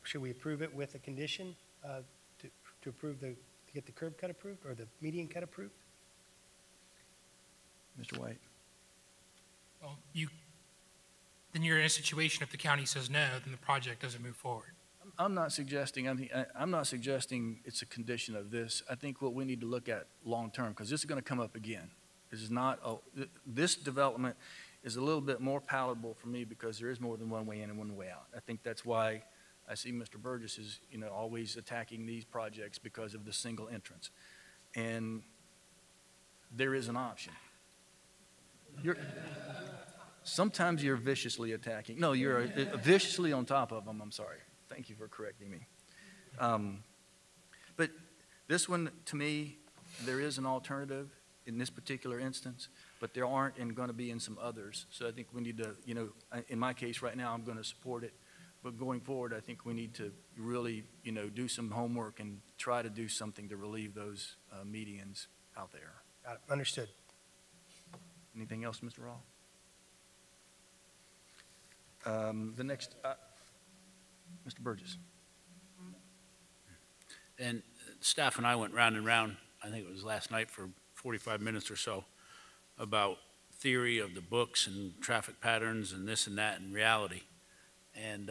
Should we approve it with a condition to approve to get the curb cut approved or the median cut approved?
Mr. White?
Well, then you're in a situation if the county says no, then the project doesn't move forward.
I'm not suggesting, I'm not suggesting it's a condition of this. I think what we need to look at long-term, because this is going to come up again. This is not, this development is a little bit more palatable for me because there is more than one way in and one way out. I think that's why I see Mr. Burgess is, you know, always attacking these projects because of the single entrance. And there is an option. Sometimes you're viciously attacking. No, you're viciously on top of them. I'm sorry. Thank you for correcting me. But this one, to me, there is an alternative in this particular instance, but there aren't and going to be in some others. So I think we need to, you know, in my case right now, I'm going to support it. But going forward, I think we need to really, you know, do some homework and try to do something to relieve those medians out there.
Got it. Understood.
Anything else, Mr. Rawl? The next, Mr. Burgess.
And staff and I went round and round, I think it was last night for 45 minutes or so, about theory of the books and traffic patterns and this and that and reality. And,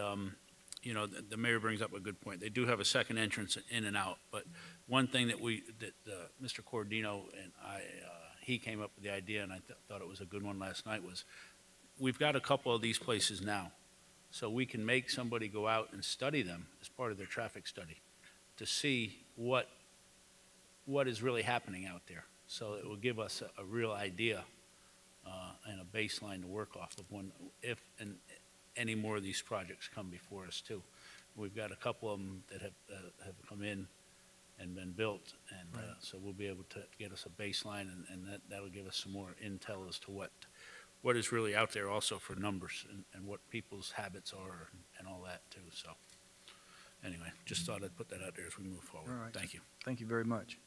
you know, the mayor brings up a good point. They do have a second entrance in and out, but one thing that Mr. Cordino and he came up with the idea, and I thought it was a good one last night, was we've got a couple of these places now, so we can make somebody go out and study them as part of their traffic study to see what is really happening out there. So it will give us a real idea and a baseline to work off of if any more of these projects come before us too. We've got a couple of them that have come in and been built, and
Right.
So we'll be able to get us a baseline, and that'll give us some more intel as to what is really out there also for numbers and what people's habits are and all that too. So anyway, just thought I'd put that out there as we move forward.
All right.
Thank you.
Thank you very much.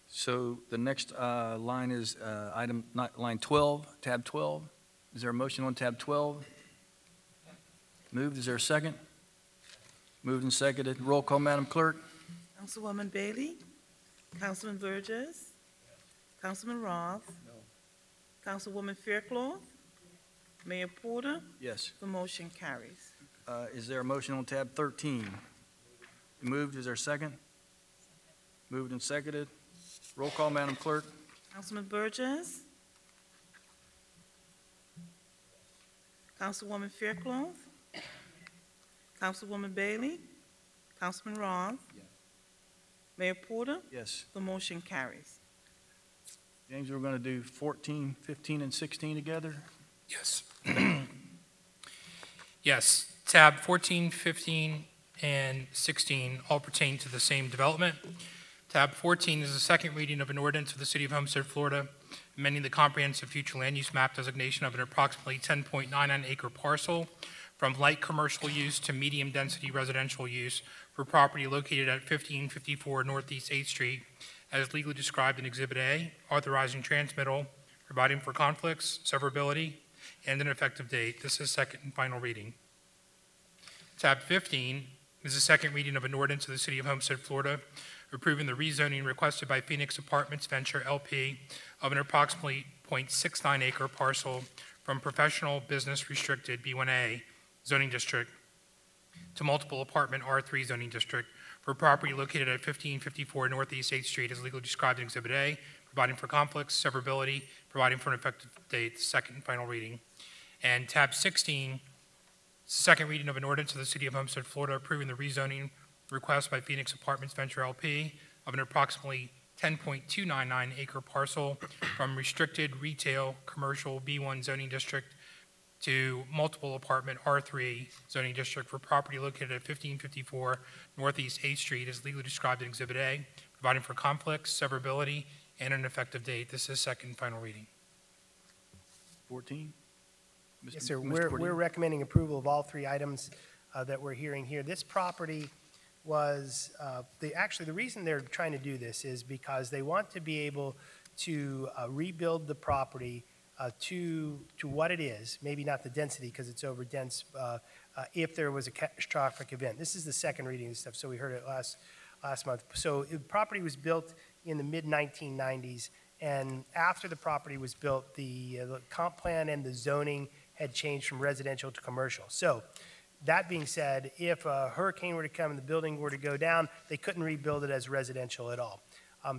So the next line is line 12, tab 12. Is there a motion on tab 12? Moved. Is there a second? Moved and seconded. Roll call, Madam Clerk.
Councilwoman Bailey? Councilman Burgess? Councilman Roth?
No.
Councilwoman Faircloth? Mayor Porter?
Yes.
The motion carries.
Is there a motion on tab 13? Moved. Is there a second? Moved and seconded. Roll call, Madam Clerk.
Councilman Burgess? Councilwoman Faircloth? Councilwoman Bailey? Councilman Roth?
Yes.
Mayor Porter?
Yes.
The motion carries.
James, we're going to do 14, 15, and 16 together?
Yes. Yes, tab 14, 15, and 16 all pertain to the same development. Tab 14 is the second reading of an ordinance of the City of Homestead, Florida, amending the comprehensive future land use map designation of an approximately 10.99 acre parcel from light commercial use to medium density residential use for property located at 1554 Northeast 8th Street, as legally described in Exhibit A, authorizing transmittal, providing for conflicts, severability, and an effective date. This is second and final reading. Tab 15 is the second reading of an ordinance of the City of Homestead, Florida, approving the rezoning requested by Phoenix Apartments Venture LP of an approximately 0.69 acre parcel from professional business restricted B1A zoning district to multiple apartment R3 zoning district for property located at 1554 Northeast 8th Street as legally described in Exhibit A, providing for conflicts, severability, providing for an effective date, second and final reading. And tab 16, second reading of an ordinance of the City of Homestead, Florida, approving the rezoning request by Phoenix Apartments Venture LP of an approximately 10.299 acre parcel from restricted retail commercial B1 zoning district to multiple apartment R3 zoning district for property located at 1554 Northeast 8th Street as legally described in Exhibit A, providing for conflicts, severability, and an effective date. This is second and final reading.
14?
Yes, sir. We're recommending approval of all three items that we're hearing here. This property was, actually the reason they're trying to do this is because they want to be able to rebuild the property to what it is, maybe not the density because it's over dense, if there was a catastrophic event. This is the second reading of this stuff, so we heard it last month. So the property was built in the mid-1990s, and after the property was built, the comp plan and the zoning had changed from residential to commercial. So that being said, if a hurricane were to come and the building were to go down, they couldn't rebuild it as residential at all.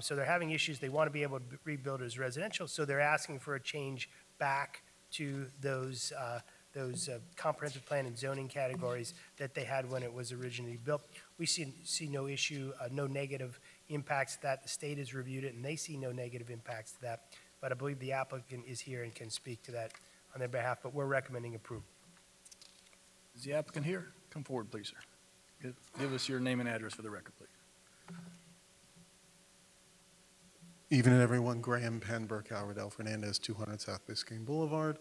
So they're having issues. They want to be able to rebuild it as residential, so they're asking for a change back to those comprehensive plan and zoning categories that they had when it was originally built. We see no issue, no negative impacts to that. The state has reviewed it, and they see no negative impacts to that. But I believe the applicant is here and can speak to that on their behalf, but we're recommending approval.
Is the applicant here? Come forward, please, sir. Give us your name and address for the record, please.
Evening, everyone. Graham Penberg, Howard L. Fernandez, 200 South Biscayne Boulevard.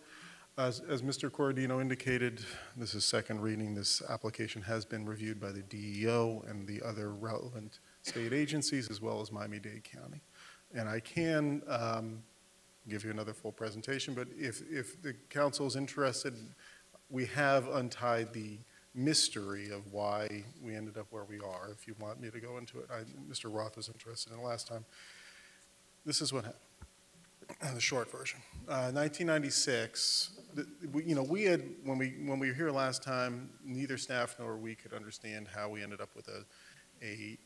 As Mr. Cordino indicated, this is second reading. This application has been reviewed by the DEO and the other relevant state agencies, as well as Miami-Dade County. And I can give you another full presentation, but if the council is interested, we have untied the mystery of why we ended up where we are. If you want me to go into it, Mr. Roth was interested in it last time. This is what happened, the short version. 1996, we had, when we were here last time, neither staff nor we could understand how we ended up with a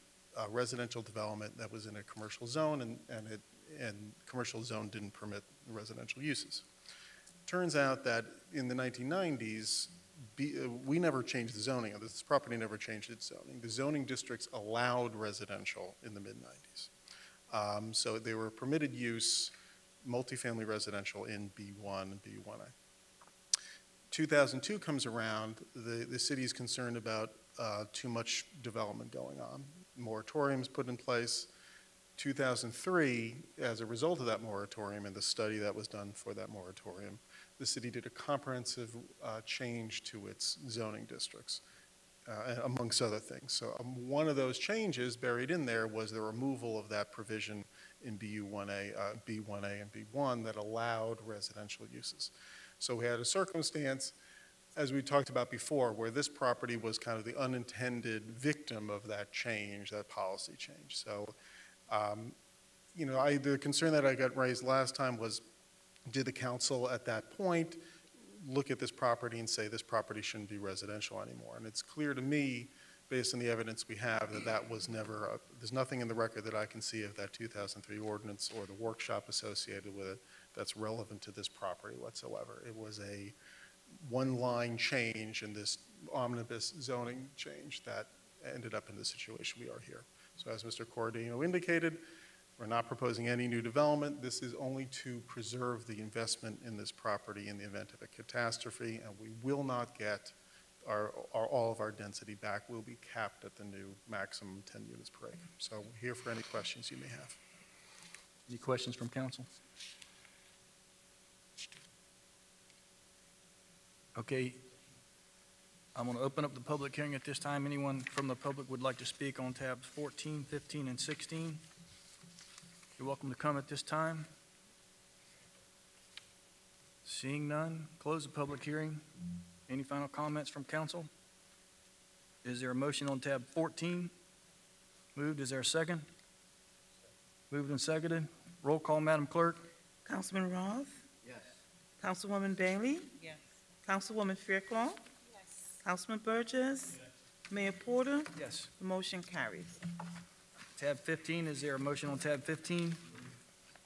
residential development that was in a commercial zone, and commercial zone didn't permit residential uses. Turns out that in the 1990s, we never changed the zoning. This property never changed its zoning. The zoning districts allowed residential in the mid-90s. So they were permitted use, multifamily residential in B1 and B1A. 2002 comes around, the city is concerned about too much development going on. Moratoriums put in place. 2003, as a result of that moratorium and the study that was done for that moratorium, the city did a comprehensive change to its zoning districts. Amongst other things. So one of those changes buried in there was the removal of that provision in B1A and B1 that allowed residential uses. So we had a circumstance, as we talked about before, where this property was kind of the unintended victim of that change, that policy change. So, the concern that I got raised last time was, did the council at that point look at this property and say this property shouldn't be residential anymore? And it's clear to me, based on the evidence we have, that was never, there's nothing in the record that I can see of that 2003 ordinance or the workshop associated with it that's relevant to this property whatsoever. It was a one-line change in this omnibus zoning change that ended up in the situation we are here. So as Mr. Cordino indicated, we're not proposing any new development. This is only to preserve the investment in this property in the event of a catastrophe, and we will not get all of our density back will be capped at the new maximum 10 units per acre. So we're here for any questions you may have.
Any questions from council? Okay, I'm going to open up the public hearing at this time. Anyone from the public would like to speak on tabs 14, 15, and 16? You're welcome to come at this time. Seeing none, close the public hearing. Any final comments from council? Is there a motion on tab 14? Moved, is there a second? Moved and seconded. Roll call, Madam Clerk.
Councilman Roth?
Yes.
Councilwoman Bailey?
Yes.
Councilwoman Fairclough? Yes. Councilman Burgess? Mayor Porter?
Yes.
The motion carries.
Tab 15, is there a motion on tab 15?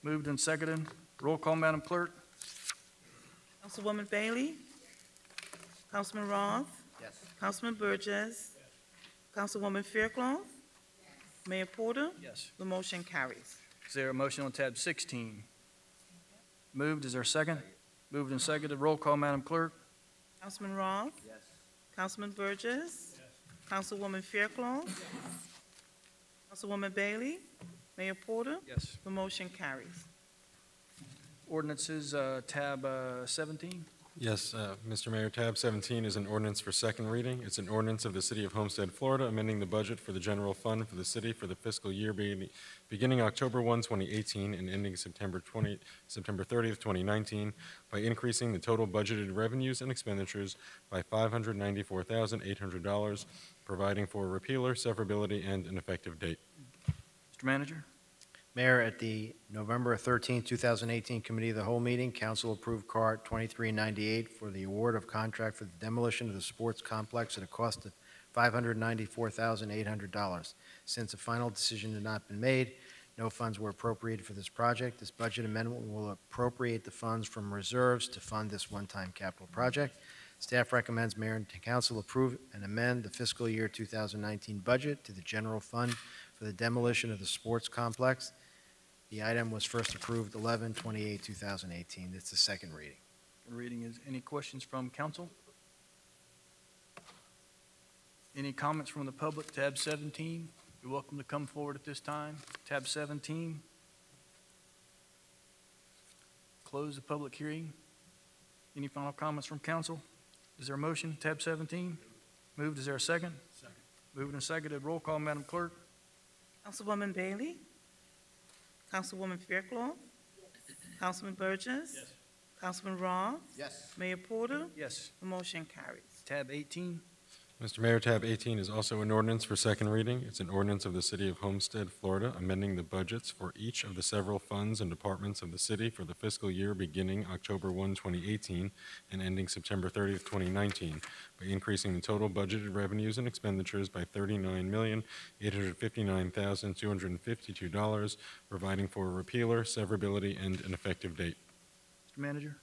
Moved and seconded. Roll call, Madam Clerk.
Councilwoman Bailey? Councilman Roth?
Yes.
Councilman Burgess? Councilwoman Fairclough? Mayor Porter?
Yes.
The motion carries.
Is there a motion on tab 16? Moved, is there a second? Moved and seconded. Roll call, Madam Clerk.
Councilman Roth?
Yes.
Councilman Burgess? Councilwoman Fairclough? Councilwoman Bailey? Mayor Porter?
Yes.
The motion carries.
Ordinances, tab 17.
Yes, Mr. Mayor, tab 17 is an ordinance for second reading. It's an ordinance of the City of Homestead, Florida, amending the budget for the general fund for the city for the fiscal year beginning October 1, 2018, and ending September 30th, 2019, by increasing the total budgeted revenues and expenditures by $594,800, providing for a repealer, severability, and an effective date.
Mr. Manager?
Mayor, at the November 13, 2018 Committee of the Whole meeting, Council approved CART 2398 for the award of contract for the demolition of the sports complex at a cost of $594,800. Since a final decision had not been made, no funds were appropriated for this project. This budget amendment will appropriate the funds from reserves to fund this one-time capital project. Staff recommends Mayor and Council approve and amend the fiscal year 2019 budget to the general fund for the demolition of the sports complex. The item was first approved 11/28/2018. It's the second reading.
Reading is, any questions from council? Any comments from the public? Tab 17, you're welcome to come forward at this time. Tab 17. Close the public hearing. Any final comments from council? Is there a motion? Tab 17. Moved, is there a second? Second. Moved and seconded. Roll call, Madam Clerk.
Councilwoman Bailey? Councilwoman Fairclough? Councilman Burgess?
Yes.
Councilman Roth?
Yes.
Mayor Porter?
Yes.
The motion carries.
Tab 18.
Mr. Mayor, tab 18 is also an ordinance for second reading. It's an ordinance of the City of Homestead, Florida, amending the budgets for each of the several funds and departments of the city for the fiscal year beginning October 1, 2018, and ending September 30th, 2019, by increasing the total budgeted revenues and expenditures by $39,859,252, providing for a repealer, severability, and an effective date.
Mr. Manager?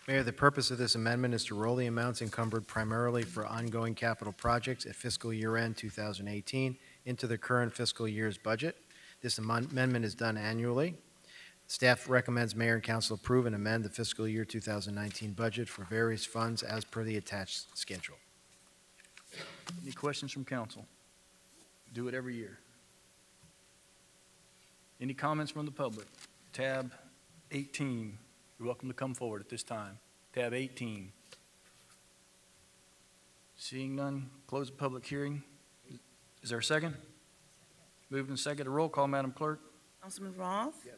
Mayor, the purpose of this amendment is to roll the amounts encumbered primarily for ongoing capital projects at fiscal year end 2018 into the current fiscal year's budget. This amendment is done annually. Staff recommends Mayor and Council approve and amend the fiscal year 2019 budget for various funds as per the attached schedule.
Any questions from council? Do it every year. Any comments from the public? Tab 18. You're welcome to come forward at this time. Tab 18. Seeing none, close the public hearing. Is there a second? Moved and seconded. Roll call, Madam Clerk.
Councilman Roth? Yes.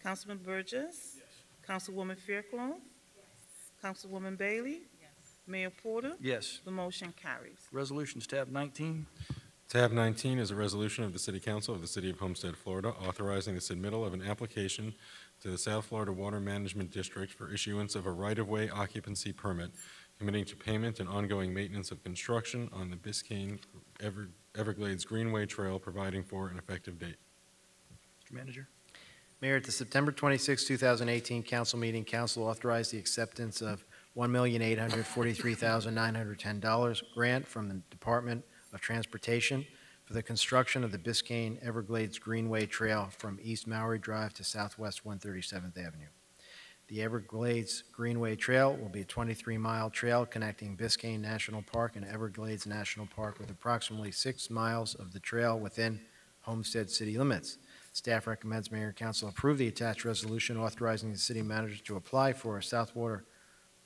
Councilman Burgess? Yes. Councilwoman Fairclough? Yes. Councilwoman Bailey? Yes. Mayor Porter?
Yes.
The motion carries.
Resolutions, tab 19.
Tab 19 is a resolution of the City Council of the City of Homestead, Florida, authorizing the submittal of an application to the South Florida Water Management District for issuance of a right-of-way occupancy permit, committing to payment and ongoing maintenance of construction on the Biscayne Everglades Greenway Trail, providing for an effective date.
Mr. Manager?
Mayor, at the September 26, 2018 council meeting, council authorized the acceptance of $1,843,910 grant from the Department of Transportation for the construction of the Biscayne Everglades Greenway Trail from East Maury Drive to Southwest 137th Avenue. The Everglades Greenway Trail will be a 23-mile trail connecting Biscayne National Park and Everglades National Park with approximately 6 miles of the trail within Homestead city limits. Staff recommends Mayor and Council approve the attached resolution authorizing the city manager to apply for a South Florida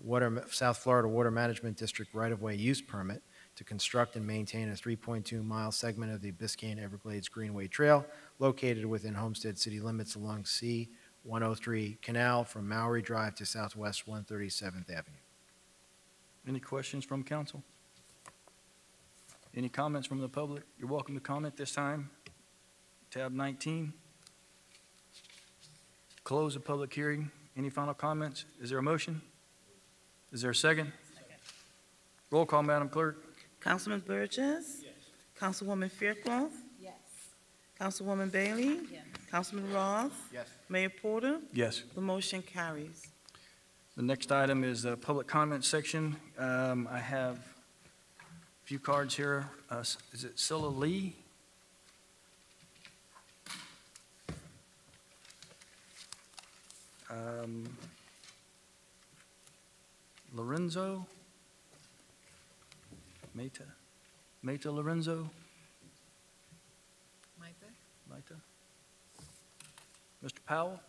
Water Management District right-of-way use permit to construct and maintain a 3.2-mile segment of the Biscayne Everglades Greenway Trail located within Homestead city limits along C-103 Canal from Maury Drive to Southwest 137th Avenue.
Any questions from council? Any comments from the public? You're welcome to comment this time. Tab 19. Close the public hearing. Any final comments? Is there a motion? Is there a second? Roll call, Madam Clerk.
Councilman Burgess? Yes. Councilwoman Faircloth?
Yes.
Councilwoman Bailey?
Yes.
Councilman Roth?
Yes.
Mayor Porter?
Yes.
The motion carries.
The next item is the public comment section. I have a few cards here. Is it Scylla Lee? Lorenzo? Meta Lorenzo? Mita? Mr. Powell?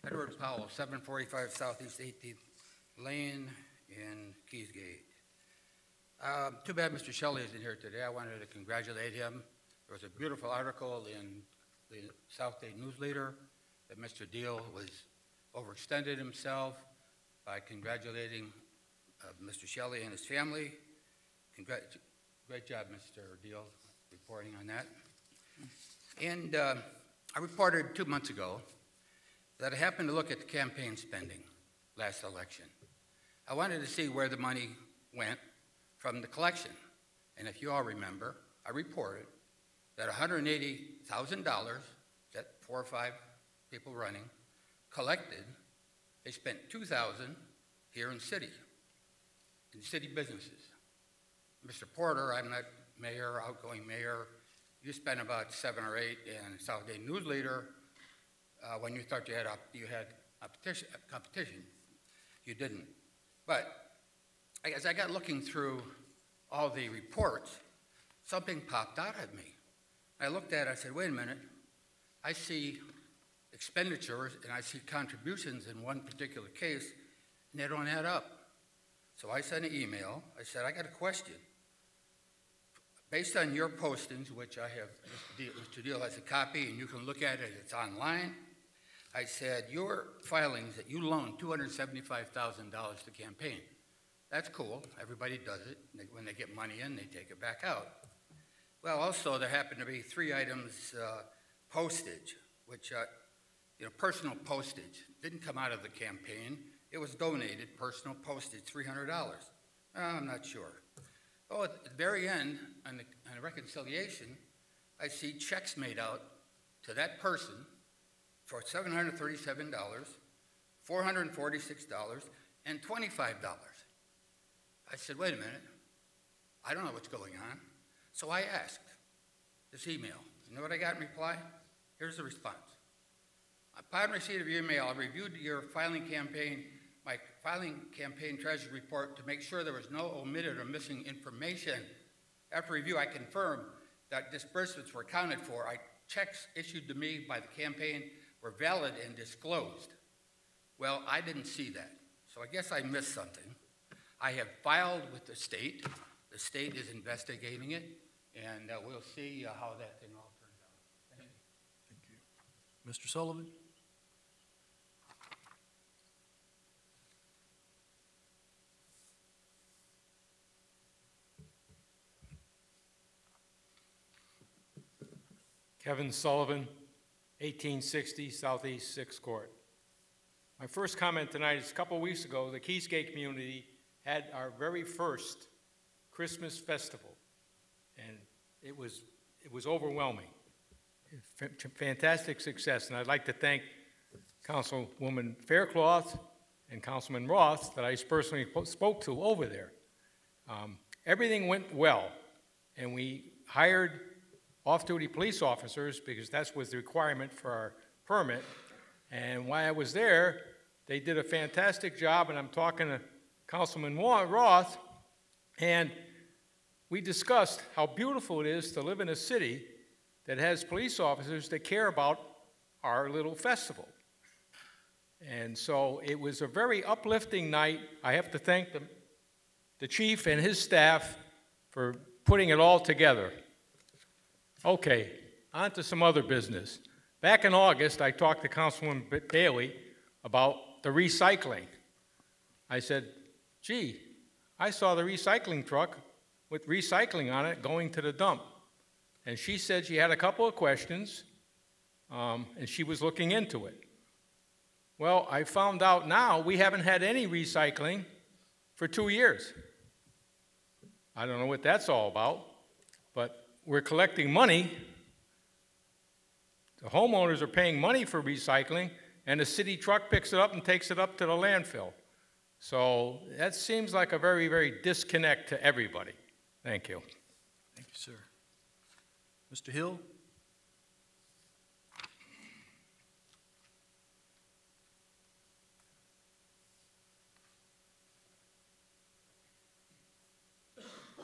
Edward Powell, 745 Southeast 18th Lane in Keysgate. Too bad Mr. Shelley isn't here today. I wanted to congratulate him. There was a beautiful article in the South Day Newsletter that Mr. Deal was overextended himself by congratulating Mr. Shelley and his family. Great job, Mr. Deal, reporting on that. And I reported 2 months ago that I happened to look at the campaign spending last election. I wanted to see where the money went from the collection. And if you all remember, I reported that $180,000, that 4 or 5 people running, collected. They spent $2,000 here in city businesses. Mr. Porter, I'm not mayor, outgoing mayor, you spent about 7 or 8 in South Day Newsletter. When you thought you had competition, you didn't. But as I got looking through all the reports, something popped out at me. I looked at it, I said, wait a minute, I see expenditures and I see contributions in one particular case, and they don't add up. So I sent an email, I said, I got a question. Based on your postings, which I have, Mr. Deal has a copy and you can look at it, it's online. I said, your filings that you loaned $275,000 to campaign. That's cool, everybody does it. When they get money in, they take it back out. Well, also there happened to be 3 items, postage, which, personal postage, didn't come out of the campaign. It was donated, personal postage, $300. I'm not sure. Oh, at the very end, on the reconciliation, I see checks made out to that person for $737, $446, and $25. I said, wait a minute, I don't know what's going on. So I asked this email. You know what I got in reply? Here's the response. Upon receipt of your email, I reviewed my filing campaign treasury report to make sure there was no omitted or missing information. After review, I confirmed that disbursements were accounted for. Checks issued to me by the campaign were valid and disclosed. Well, I didn't see that, so I guess I missed something. I have filed with the state. The state is investigating it, and we'll see how that thing all turns out. Thank you.
Thank you. Mr. Sullivan?
Kevin Sullivan, 1860 Southeast 6th Court. My first comment tonight is a couple weeks ago, the Keysgate community had our very first Christmas festival, and it was overwhelming. Fantastic success, and I'd like to thank Councilwoman Faircloth and Councilman Roth that I personally spoke to over there. Everything went well, and we hired off-duty police officers because that was the requirement for our permit. And while I was there, they did a fantastic job, and I'm talking to Councilman Roth, and we discussed how beautiful it is to live in a city that has police officers that care about our little festival. And so it was a very uplifting night. I have to thank the chief and his staff for putting it all together. Okay, on to some other business. Back in August, I talked to Councilwoman Bailey about the recycling. I said, gee, I saw the recycling truck with recycling on it going to the dump. And she said she had a couple of questions, and she was looking into it. Well, I found out now we haven't had any recycling for 2 years. I don't know what that's all about, but we're collecting money. The homeowners are paying money for recycling, and the city truck picks it up and takes it up to the landfill. So that seems like a very, very disconnect to everybody. Thank you.
Thank you, sir. Mr. Hill?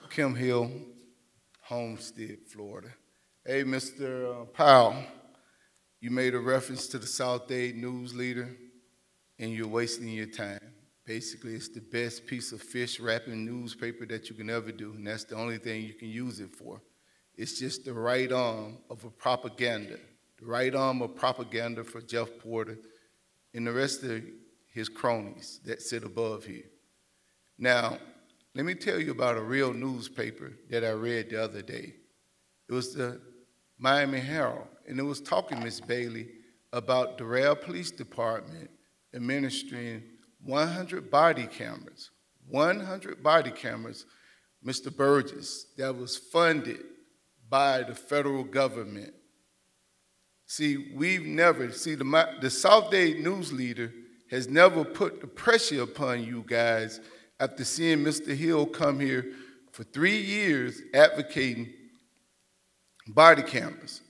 Kim Hill, Homestead, Florida. Hey, Mr. Powell, you made a reference to the South Dade News Leader, and you're wasting your time. Basically, it's the best piece of fish wrapping newspaper that you can ever do, and that's the only thing you can use it for. It's just the right arm of a propaganda, the right arm of propaganda for Jeff Porter and the rest of his cronies that sit above here. Now, let me tell you about a real newspaper that I read the other day. It was the Miami Herald, and it was talking, Ms. Bailey, about the Doral Police Department administering 100 body cameras, 100 body cameras, Mr. Burgess, that was funded by the federal government. See, the South Dade News Leader has never put the pressure upon you guys after seeing Mr. Hill come here for 3 years advocating body cameras.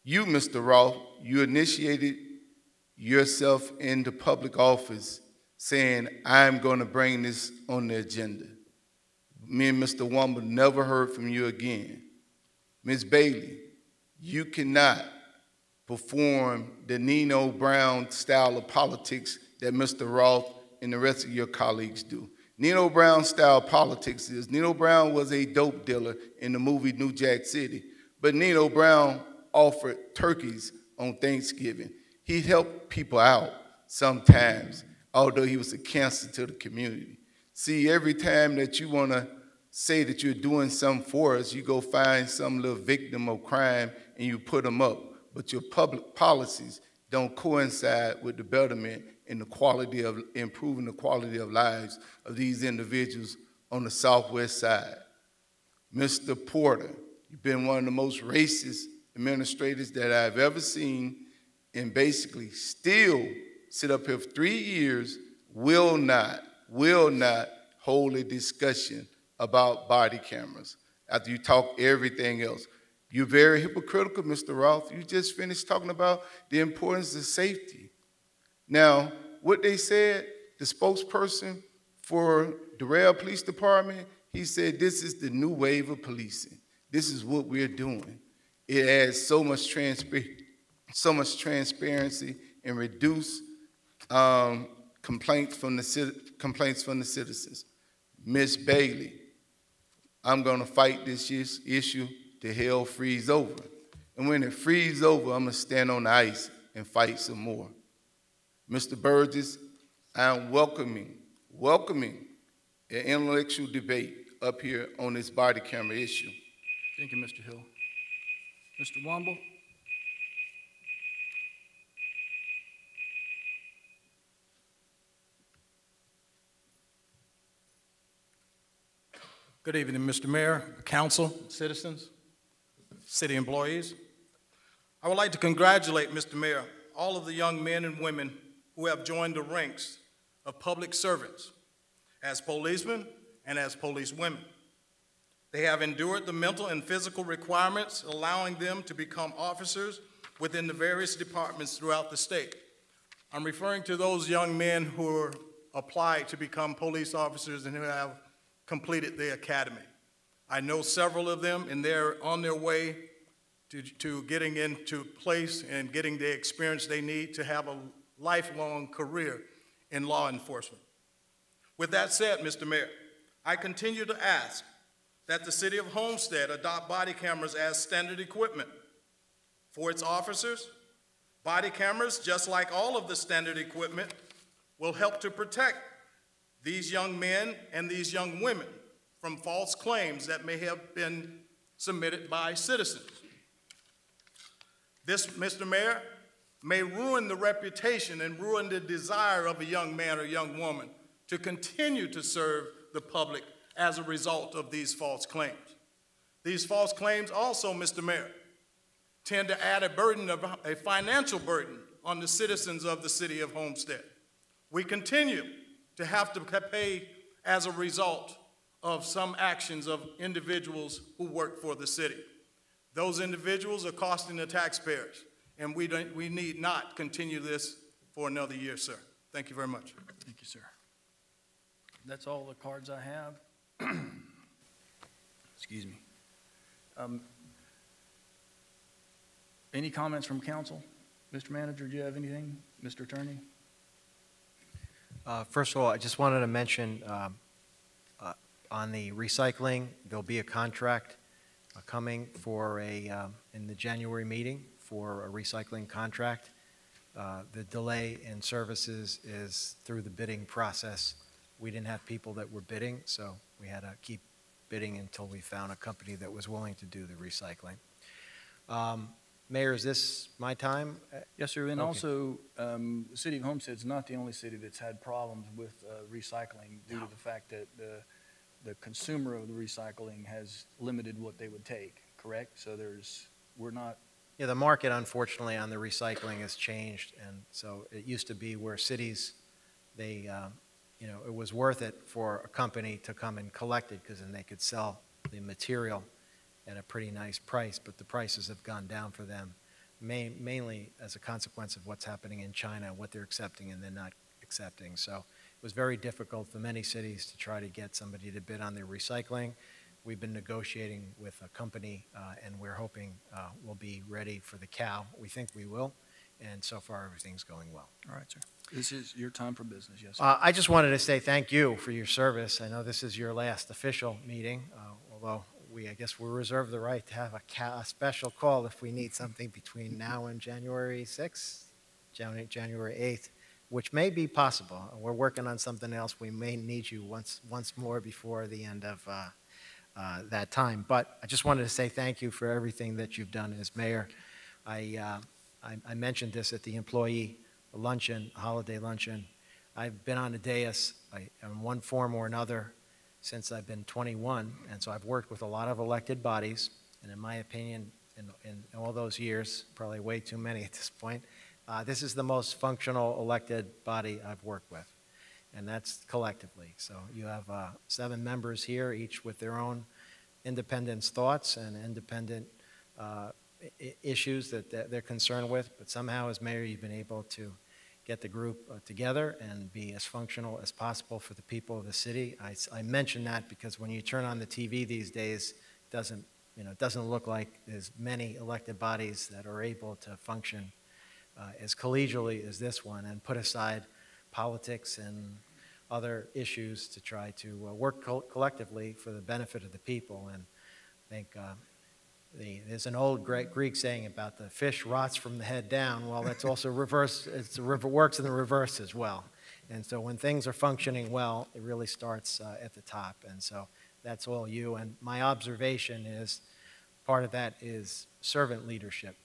You, Mr. Roth, you initiated yourself into public office saying, I'm going to bring this on the agenda. Me and Mr. Womble never heard from you again. Ms. Bailey, you cannot perform the Nino Brown style of politics that Mr. Roth and the rest of your colleagues do. Nino Brown style politics is, Nino Brown was a dope dealer in the movie New Jack City, but Nino Brown offered turkeys on Thanksgiving. He helped people out sometimes, although he was a cancer to the community. See, every time that you want to say that you're doing something for us, you go find some little victim of crime and you put them up. But your public policies don't coincide with the betterment and the quality of improving the quality of lives of these individuals on the Southwest side. Mr. Porter, you've been one of the most racist administrators that I've ever seen, and basically still sit up here for 3 years, will not hold a discussion about body cameras after you talk everything else. You're very hypocritical, Mr. Roth. You just finished talking about the importance of safety. Now, what they said, the spokesperson for the Doral Police Department, he said this is the new wave of policing. This is what we're doing. It adds so much transparency and reduce complaints from the citizens. Ms. Bailey, I'm going to fight this issue till hell freeze over. And when it freezes over, I'm going to stand on the ice and fight some more. Mr. Burgess, I'm welcoming an intellectual debate up here on this body camera issue.
Thank you, Mr. Hill. Mr. Womble?
Good evening, Mr. Mayor, council, citizens, city employees. I would like to congratulate, Mr. Mayor, all of the young men and women who have joined the ranks of public servants as policemen and as policewomen. They have endured the mental and physical requirements, allowing them to become officers within the various departments throughout the state. I'm referring to those young men who applied to become police officers and who have completed the academy. I know several of them, and they're on their way to getting into place and getting the experience they need to have a lifelong career in law enforcement. With that said, Mr. Mayor, I continue to ask that the City of Homestead adopt body cameras as standard equipment for its officers. Body cameras, just like all of the standard equipment, will help to protect these young men and these young women from false claims that may have been submitted by citizens. This, Mr. Mayor, may ruin the reputation and ruin the desire of a young man or young woman to continue to serve the public as a result of these false claims. These false claims also, Mr. Mayor, tend to add a financial burden on the citizens of the City of Homestead. We continue to have to pay as a result of some actions of individuals who work for the city. Those individuals are costing the taxpayers, and we need not continue this for another year, sir. Thank you very much.
Thank you, sir. That's all the cards I have. Excuse me. Any comments from council? Mr. Manager, do you have anything? Mr. Attorney?
First of all, I just wanted to mention on the recycling, there'll be a contract coming for in the January meeting for a recycling contract. The delay in services is through the bidding process. We didn't have people that were bidding, so we had to keep bidding until we found a company that was willing to do the recycling. Mayor, is this my time?
Yes, sir. And
Okay.
also, the City of Homestead is not the only city that's had problems with recycling due to the fact that the consumer of the recycling has limited what they would take, correct? So we're not.
Yeah, the market, unfortunately, on the recycling has changed, and so it used to be where cities, they, it was worth it for a company to come and collect it because then they could sell the material at a pretty nice price, but the prices have gone down for them, mainly as a consequence of what's happening in China, what they're accepting and they're not accepting. So it was very difficult for many cities to try to get somebody to bid on their recycling. We've been negotiating with a company, and we're hoping we'll be ready for the cow. We think we will, and so far everything's going well.
All right, sir. This is your time for business, yes, sir.
I just wanted to say thank you for your service. I know this is your last official meeting, although I guess we reserve the right to have a special call if we need something between now and January 6th, January 8th, which may be possible. We're working on something else. We may need you once more before the end of that time. But I just wanted to say thank you for everything that you've done as mayor. I mentioned this at the employee luncheon, holiday luncheon. I've been on a dais in one form or another since I've been 21, and so I've worked with a lot of elected bodies, and in my opinion, in all those years, probably way too many at this point, this is the most functional elected body I've worked with, and that's collectively. So you have 7 members here, each with their own independent thoughts and independent issues that they're concerned with, but somehow as mayor you've been able to get the group together and be as functional as possible for the people of the city. I mention that because when you turn on the TV these days, it doesn't look like there's many elected bodies that are able to function as collegially as this one and put aside politics and other issues to try to work collectively for the benefit of the people. And I think there's an old Greek saying about the fish rots from the head down. Well, that's also reverse. Works in the reverse as well. And so when things are functioning well, it really starts at the top. And so that's all you. And my observation is part of that is servant leadership.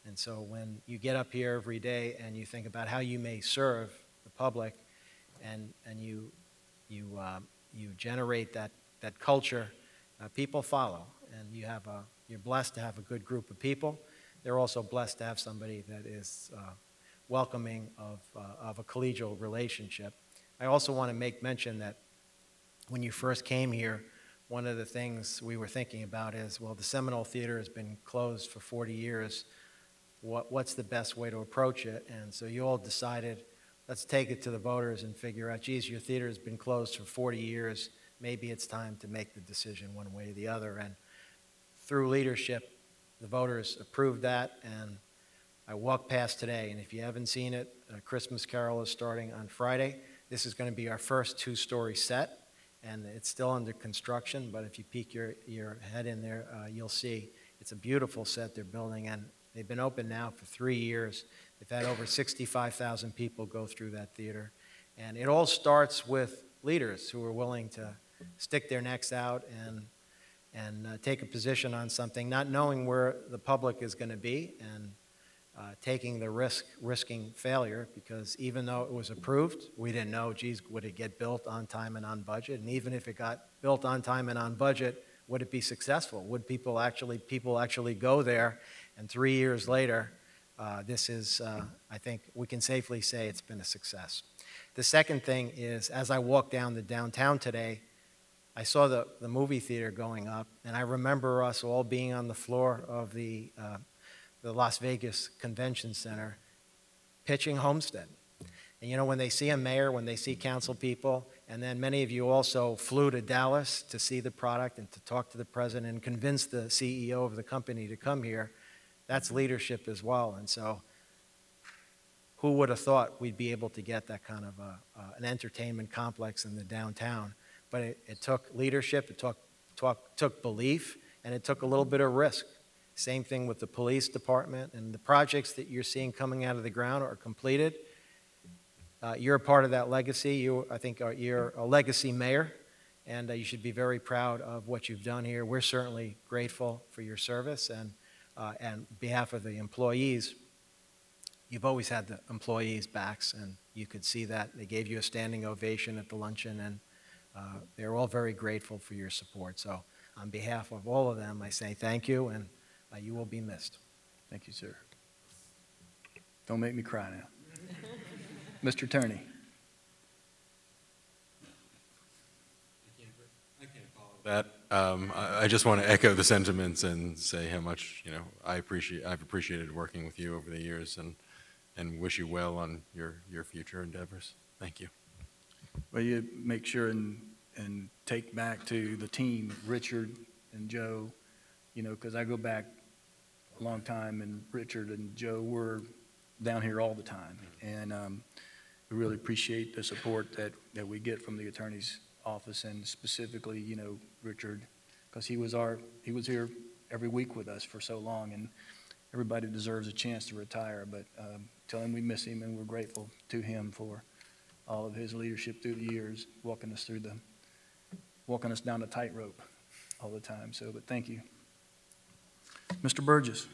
And so when you get up here every day and you think about how you may serve the public, and you generate that culture people follow, and you're blessed to have a good group of people. They're also blessed to have somebody that is welcoming of a collegial relationship. I also want to make mention that when you first came here, one of the things we were thinking about is, well, the Seminole Theater has been closed for 40 years. What's the best way to approach it? And so you all decided, let's take it to the voters and figure out, geez, your theater has been closed for 40 years. Maybe it's time to make the decision one way or the other. And through leadership, the voters approved that, and I walked past today, and if you haven't seen it, A Christmas Carol is starting on Friday. This is going to be our first two-story set, and it's still under construction, but if you peek your head in there, you'll see it's a beautiful set they're building, and they've been open now for 3 years. They've had over 65,000 people go through that theater, and it all starts with leaders who are willing to stick their necks out and take a position on something, not knowing where the public is going to be, and taking the risking failure, because even though it was approved, we didn't know, geez, would it get built on time and on budget? And even if it got built on time and on budget, would it be successful? Would people actually go there? And 3 years later, this is, I think we can safely say it's been a success. The second thing is, as I walked down the downtown today, I saw the movie theater going up, and I remember us all being on the floor of the Las Vegas Convention Center pitching Homestead. And you know, when they see a mayor, when they see council people, and then many of you also flew to Dallas to see the product and to talk to the president and convince the CEO of the company to come here, that's leadership as well. And so who would have thought we'd be able to get that kind of an entertainment complex in the downtown? But it took leadership, it took belief, and it took a little bit of risk. Same thing with the police department, and the projects that you're seeing coming out of the ground are completed. You're a part of that legacy. I think you're a legacy mayor, and you should be very proud of what you've done here. We're certainly grateful for your service, and on behalf of the employees, you've always had the employees' backs, and you could see that. They gave you a standing ovation at the luncheon, and they're all very grateful for your support. So on behalf of all of them, I say thank you, and you will be missed.
Thank you, sir. Don't make me cry now. Mr. Turney.
That I just want to echo the sentiments and say how much I've appreciated working with you over the years, and wish you well on your future endeavors. Thank you.
Well, you make sure and take back to the team, Richard and Joe, because I go back a long time, and Richard and Joe were down here all the time, and we really appreciate the support that we get from the attorney's office, and specifically, Richard, because he was here every week with us for so long, and everybody deserves a chance to retire, but tell him we miss him, and we're grateful to him for all of his leadership through the years, walking us down the tightrope all the time. So, but thank you. Mr. Burgess.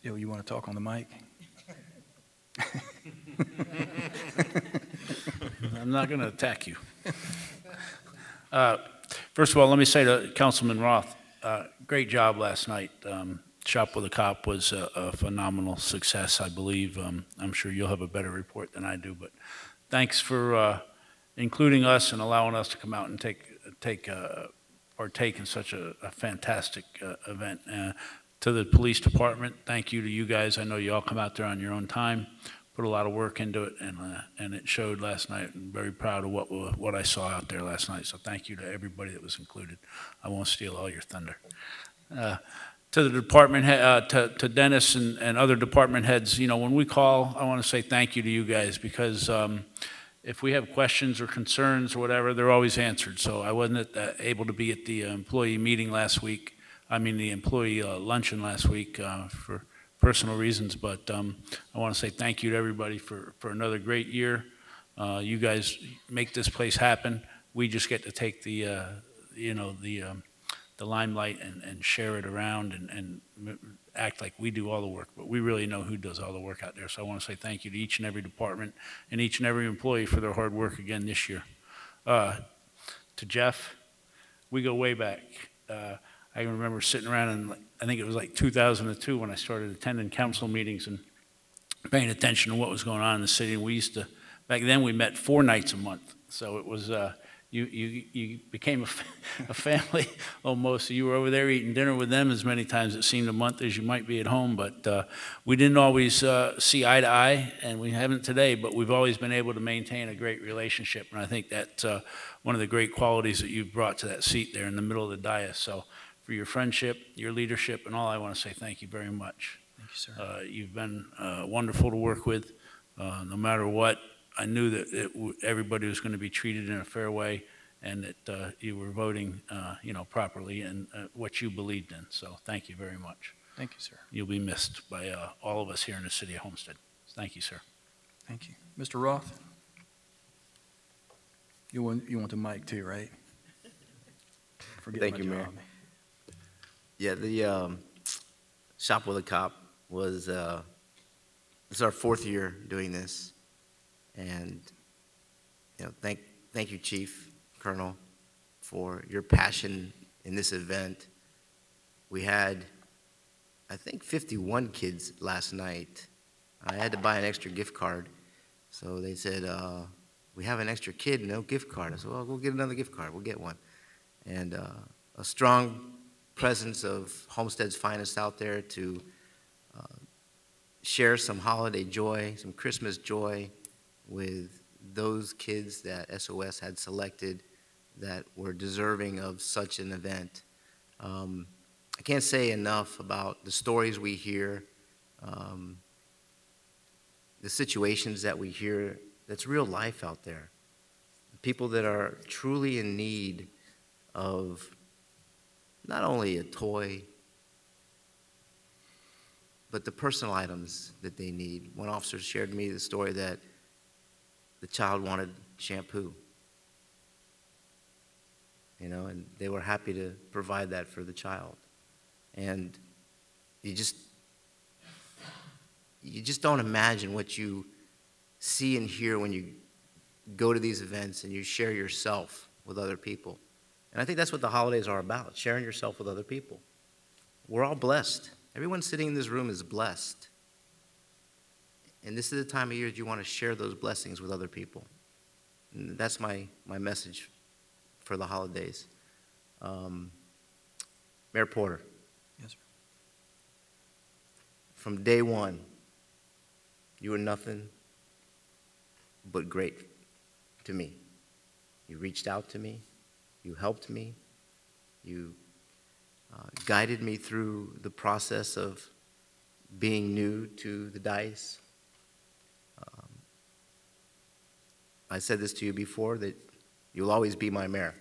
Yo, you want to talk on the mic?
I'm not going to attack you. First of all, let me say to Councilman Roth, great job last night. Shop with a Cop was a phenomenal success, I believe. I'm sure you'll have a better report than I do, but thanks for including us and allowing us to come out and partake in such a fantastic event. To the police department, thank you to you guys. I know you all come out there on your own time, put a lot of work into it, and it showed last night. I'm very proud of what I saw out there last night, so thank you to everybody that was included. I won't steal all your thunder. To the department head, to Dennis and other department heads, when we call, I want to say thank you to you guys, because if we have questions or concerns or whatever, they're always answered. So I wasn't able to be at the employee meeting last week. The employee luncheon last week for personal reasons, but I want to say thank you to everybody for another great year. You guys make this place happen. We just get to take the limelight and share it around and act like we do all the work, but we really know who does all the work out there. So I want to say thank you to each and every department and each and every employee for their hard work again this year. To Jeff, we go way back. I remember sitting around in, I think it was like 2002 when I started attending council meetings and paying attention to what was going on in the city. And we used to, back then we met 4 nights a month. So it was, you became a family almost. You were over there eating dinner with them as many times it seemed a month as you might be at home. But we didn't always see eye to eye, and we haven't today, but we've always been able to maintain a great relationship. And I think that's one of the great qualities that you've brought to that seat there in the middle of the dais. So for your friendship, your leadership, and all, I want to say thank you very much.
Thank you, sir.
You've been wonderful to work with. No matter what, I knew that everybody was going to be treated in a fair way, and that you were voting, properly and what you believed in. So thank you very much.
Thank you, sir.
You'll be missed by all of us here in the city of Homestead. Thank you, sir.
Thank you. Mr. Roth? You want the mic too, right? Forget
Thank
my
you, Mayor.
job.
Yeah, the Shop with a Cop was, this is our 4th year doing this. And, thank you, Chief, Colonel, for your passion in this event. We had, I think, 51 kids last night. I had to buy an extra gift card. So they said, we have an extra kid, no gift card. I said, well, we'll get another gift card. We'll get one. And a strong presence of Homestead's finest out there to share some holiday joy, some Christmas joy with those kids that SOS had selected that were deserving of such an event. I can't say enough about the stories we hear, the situations that we hear. That's real life out there. People that are truly in need of not only a toy, but the personal items that they need. One officer shared with me the story that the child wanted shampoo, and they were happy to provide that for the child. And you just don't imagine what you see and hear when you go to these events and you share yourself with other people. And I think that's what the holidays are about, sharing yourself with other people. We're all blessed. Everyone sitting in this room is blessed. And this is the time of year that you want to share those blessings with other people. And that's my message for the holidays. Mayor Porter.
Yes, sir.
From day one, you were nothing but great to me. You reached out to me. You helped me. You guided me through the process of being new to the dice. I said this to you before, that you'll always be my mayor.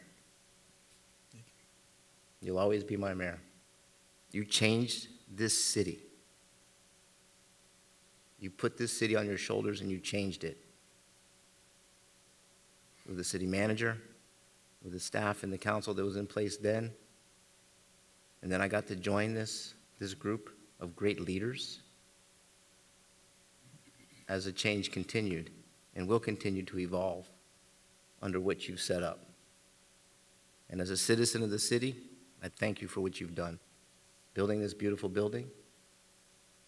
You'll always be my mayor. You changed this city. You put this city on your shoulders and you changed it. With the city manager, with the staff and the council that was in place then. And then I got to join this group of great leaders as the change continued and will continue to evolve under what you've set up. And as a citizen of the city, I thank you for what you've done. Building this beautiful building,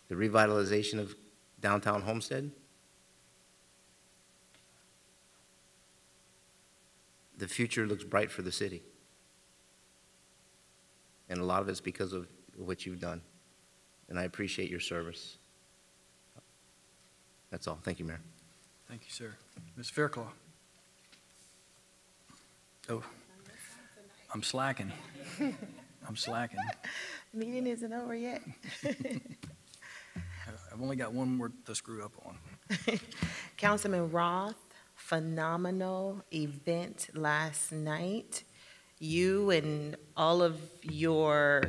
the revitalization of downtown Homestead, the future looks bright for the city. And a lot of it's because of what you've done. And I appreciate your service. That's all. Thank you, Mayor.
Thank you, sir. Ms. Fairclough. Oh, I'm slacking. I'm slacking.
Meeting isn't over yet.
I've only got one more to screw up on.
Councilman Roth, phenomenal event last night. You and all of your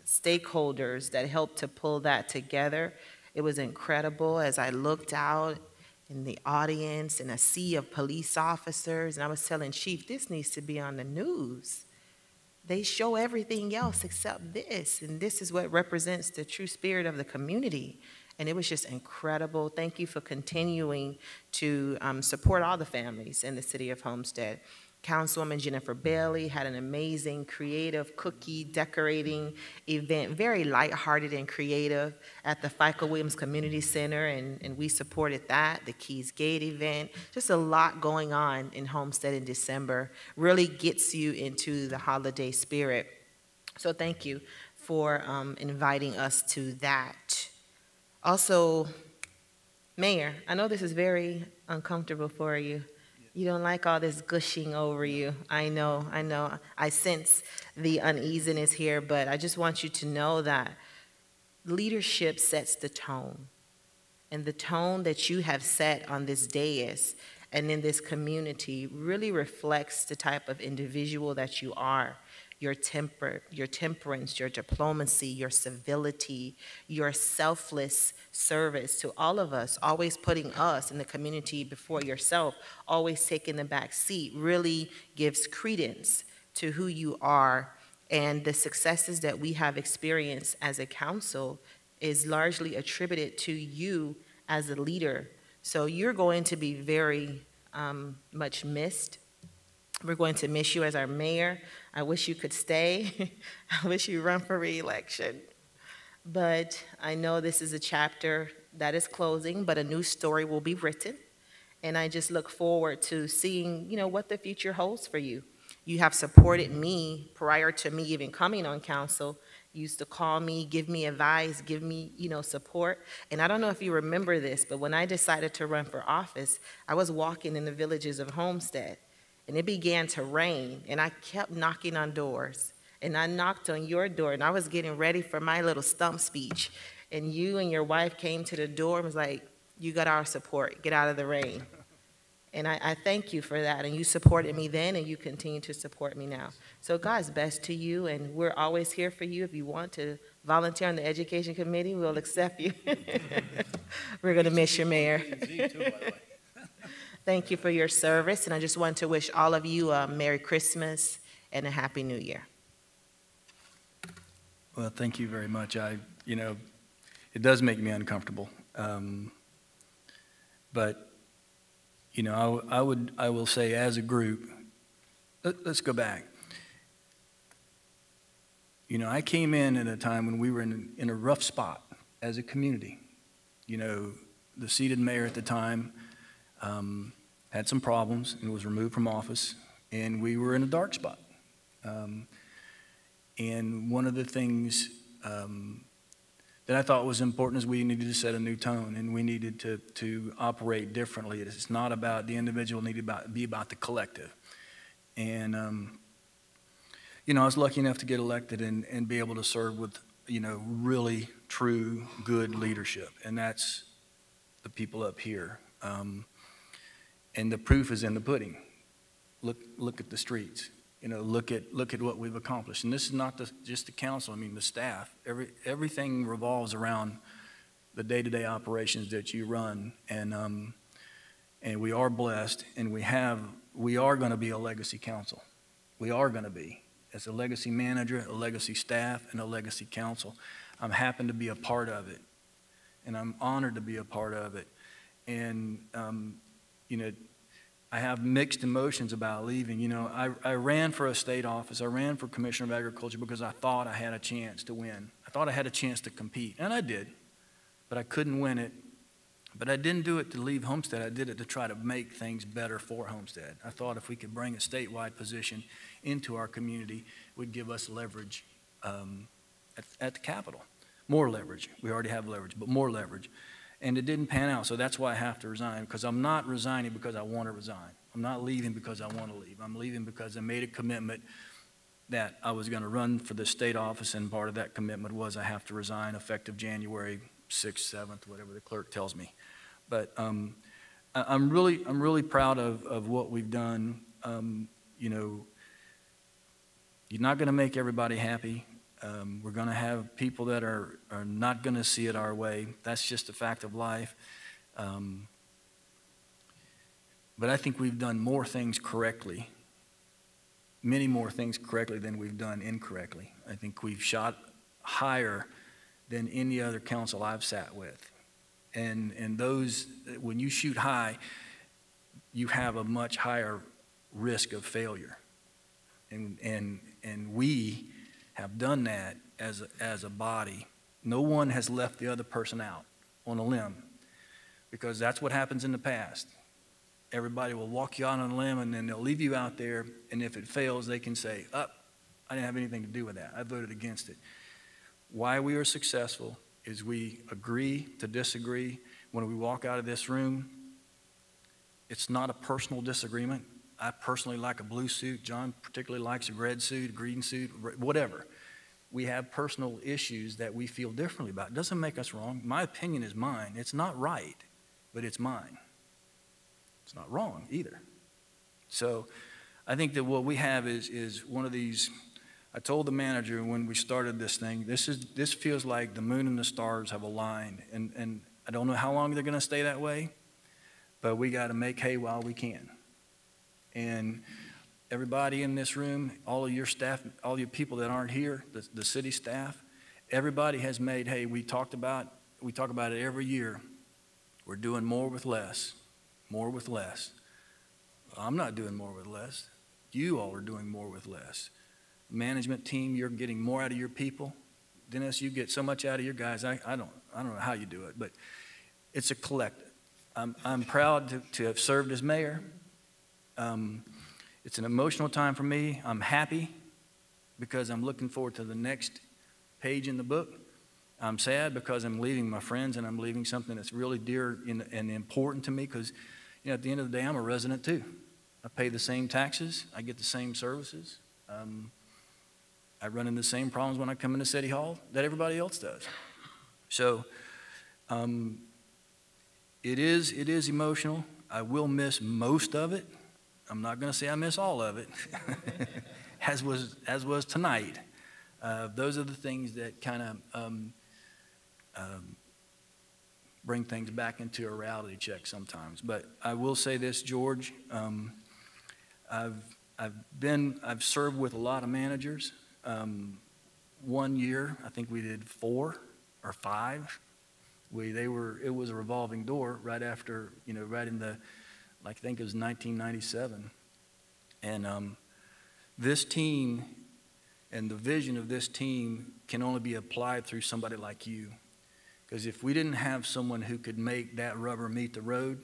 stakeholders that helped to pull that together, it was incredible. As I looked out in the audience in a sea of police officers, and I was telling Chief, this needs to be on the news. They show everything else except this, and this is what represents the true spirit of the community. And it was just incredible. Thank you for continuing to support all the families in the city of Homestead. Councilwoman Jennifer Bailey had an amazing creative cookie decorating event, very lighthearted and creative at the FICA Williams Community Center, and we supported that, the Keys Gate event. Just a lot going on in Homestead in December. Really gets you into the holiday spirit. So thank you for inviting us to that. Also, Mayor, I know this is very uncomfortable for you. You don't like all this gushing over you. I know. I sense the uneasiness here, but I just want you to know that leadership sets the tone. And the tone that you have set on this dais and in this community really reflects the type of individual that you are. Your temperance, your diplomacy, your civility, your selfless service to all of us, always putting us in the community before yourself, always taking the back seat, really gives credence to who you are. And the successes that we have experienced as a council is largely attributed to you as a leader. So you're going to be very much missed. We're going to miss you as our mayor. I wish you could stay. I wish you run for re-election. But I know this is a chapter that is closing, but a new story will be written. And I just look forward to seeing, what the future holds for you. You have supported me prior to me even coming on council. You used to call me, give me advice, give me, support. And I don't know if you remember this, but when I decided to run for office, I was walking in the villages of Homestead. And it began to rain, and I kept knocking on doors. And I knocked on your door, and I was getting ready for my little stump speech. And you and your wife came to the door and was like, you got our support, get out of the rain. And I thank you for that. And you supported me then, and you continue to support me now. So God's best to you, and we're always here for you. If you want to volunteer on the Education Committee, we'll accept you. We're going to miss your mayor. Thank you for your service, and I just want to wish all of you a Merry Christmas and a Happy New Year.
Well, thank you very much. It does make me uncomfortable. But, I will say as a group, let's go back. I came in at a time when we were in a rough spot as a community. The seated mayor at the time had some problems and was removed from office, and we were in a dark spot. And one of the things that I thought was important is we needed to set a new tone, and we needed to operate differently. It's not about the individual, it needed to be about the collective. And, I was lucky enough to get elected and be able to serve with, really true, good leadership, and that's the people up here. And the proof is in the pudding. Look at the streets. Look at what we've accomplished. And this is not just the council. the staff. Everything revolves around the day-to-day operations that you run. And we are blessed, and we are going to be a legacy council. We are going to be. As a legacy manager, a legacy staff, and a legacy council. I'm happy to be a part of it, and I'm honored to be a part of it. And I have mixed emotions about leaving. I ran for a state office. I ran for Commissioner of Agriculture because I thought I had a chance to win. I thought I had a chance to compete, and I did, but I couldn't win it. But I didn't do it to leave Homestead. I did it to try to make things better for Homestead. I thought if we could bring a statewide position into our community, it would give us leverage at the Capitol. More leverage. We already have leverage, but more leverage. And it didn't pan out, so that's why I have to resign, because I'm not resigning because I want to resign. I'm not leaving because I want to leave. I'm leaving because I made a commitment that I was going to run for the state office, and part of that commitment was I have to resign effective January 6th, 7th, whatever the clerk tells me. But I'm really proud of what we've done. You're not going to make everybody happy. We're going to have people that are not going to see it our way. That's just a fact of life. But I think we've done more things correctly, many more things correctly than we've done incorrectly. I think we've shot higher than any other council I've sat with. And those, when you shoot high, you have a much higher risk of failure. And we have done that as a body. No one has left the other person out on a limb, because that's what happens in the past. Everybody will walk you out on a limb, and then they'll leave you out there, and if it fails, they can say, I didn't have anything to do with that. I voted against it. Why we are successful is we agree to disagree. When we walk out of this room, it's not a personal disagreement. I personally like a blue suit. John particularly likes a red suit, a green suit, whatever. We have personal issues that we feel differently about. It doesn't make us wrong. My opinion is mine. It's not right, but it's mine. It's not wrong either. So I think that what we have is one of these. I told the manager when we started this thing, this feels like the moon and the stars have aligned, and I don't know how long they're going to stay that way, but we got to make hay while we can. And everybody in this room, all of your staff, all your people that aren't here, the city staff, everybody has made hay. We talk about it every year. We're doing more with less, more with less. I'm not doing more with less. You all are doing more with less. Management team, you're getting more out of your people. Dennis, you get so much out of your guys. I don't know how you do it, but it's a collective. I'm proud to have served as mayor. It's an emotional time for me. I'm happy because I'm looking forward to the next page in the book. I'm sad because I'm leaving my friends, and I'm leaving something that's really dear and important to me, because at the end of the day, I'm a resident too. I pay the same taxes. I get the same services. I run into the same problems when I come into City Hall that everybody else does. So it is emotional. I will miss most of it. I'm not going to say I miss all of it, as was tonight. Those are the things that kind of bring things back into a reality check sometimes. But I will say this, George, I've served with a lot of managers. 1 year, I think we did 4 or 5. It was a revolving door right after, right in the, I think it was 1997. And this team and the vision of this team can only be applied through somebody like you. Because if we didn't have someone who could make that rubber meet the road,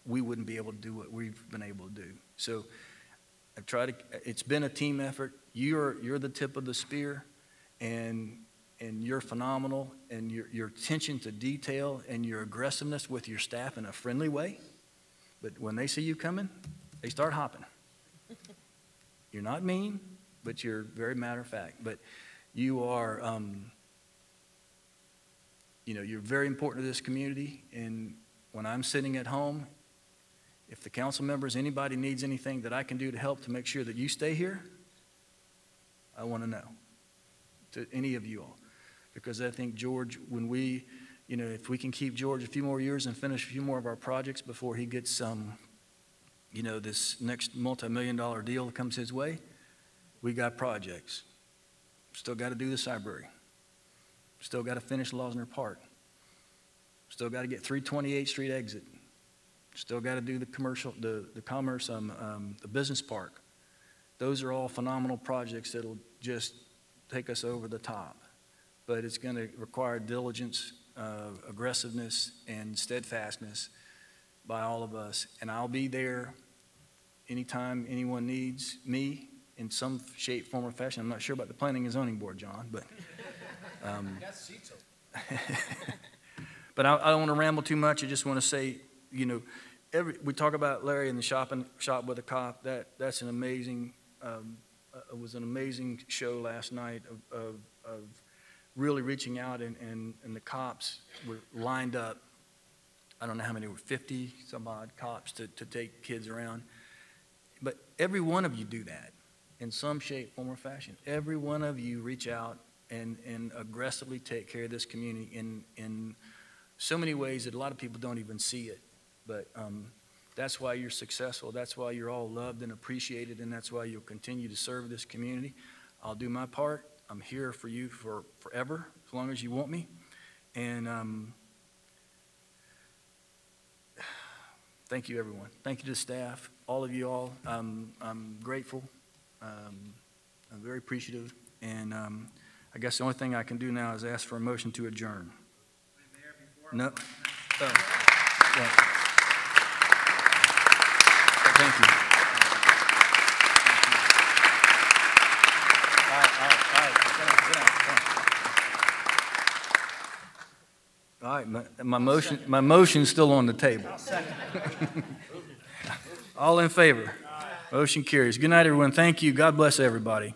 we wouldn't be able to do what we've been able to do. So it's been a team effort. You're the tip of the spear, and you're phenomenal, and your attention to detail and your aggressiveness with your staff in a friendly way. But when they see you coming, they start hopping. You're not mean, but you're very matter of fact. But you are, you're very important to this community. And when I'm sitting at home, if the council members, anybody needs anything that I can do to help to make sure that you stay here, I want to know, to any of you all. Because I think, George, when we, if we can keep George a few more years and finish a few more of our projects before he gets this next multi-million-dollar deal that comes his way, we got projects. Still got to do the Cybrary. Still got to finish Losner Park. Still got to get 328th Street exit. Still got to do the the business park. Those are all phenomenal projects that'll just take us over the top. But it's going to require diligence, aggressiveness, and steadfastness by all of us. And I'll be there anytime anyone needs me in some shape, form, or fashion. I'm not sure about the Planning and Zoning Board, John, but but I don't want to ramble too much. I just want to say, we talk about Larry in the shop with a cop. That's an amazing. It was an amazing show last night of really reaching out, and the cops were lined up. I don't know how many were, 50 some odd cops to take kids around. But every one of you do that in some shape, form, or fashion. Every one of you reach out and aggressively take care of this community in so many ways that a lot of people don't even see it. But that's why you're successful. That's why you're all loved and appreciated, and that's why you'll continue to serve this community. I'll do my part. I'm here for you for forever, as long as you want me. And Thank you, everyone. Thank you to staff, all of you all. I'm grateful. I'm very appreciative. And I guess the only thing I can do now is ask for a motion to adjourn. No. Yeah. Thank you. All right, my motion's still on the table. All in favor? Motion carries. Good night, everyone. Thank you. God bless everybody.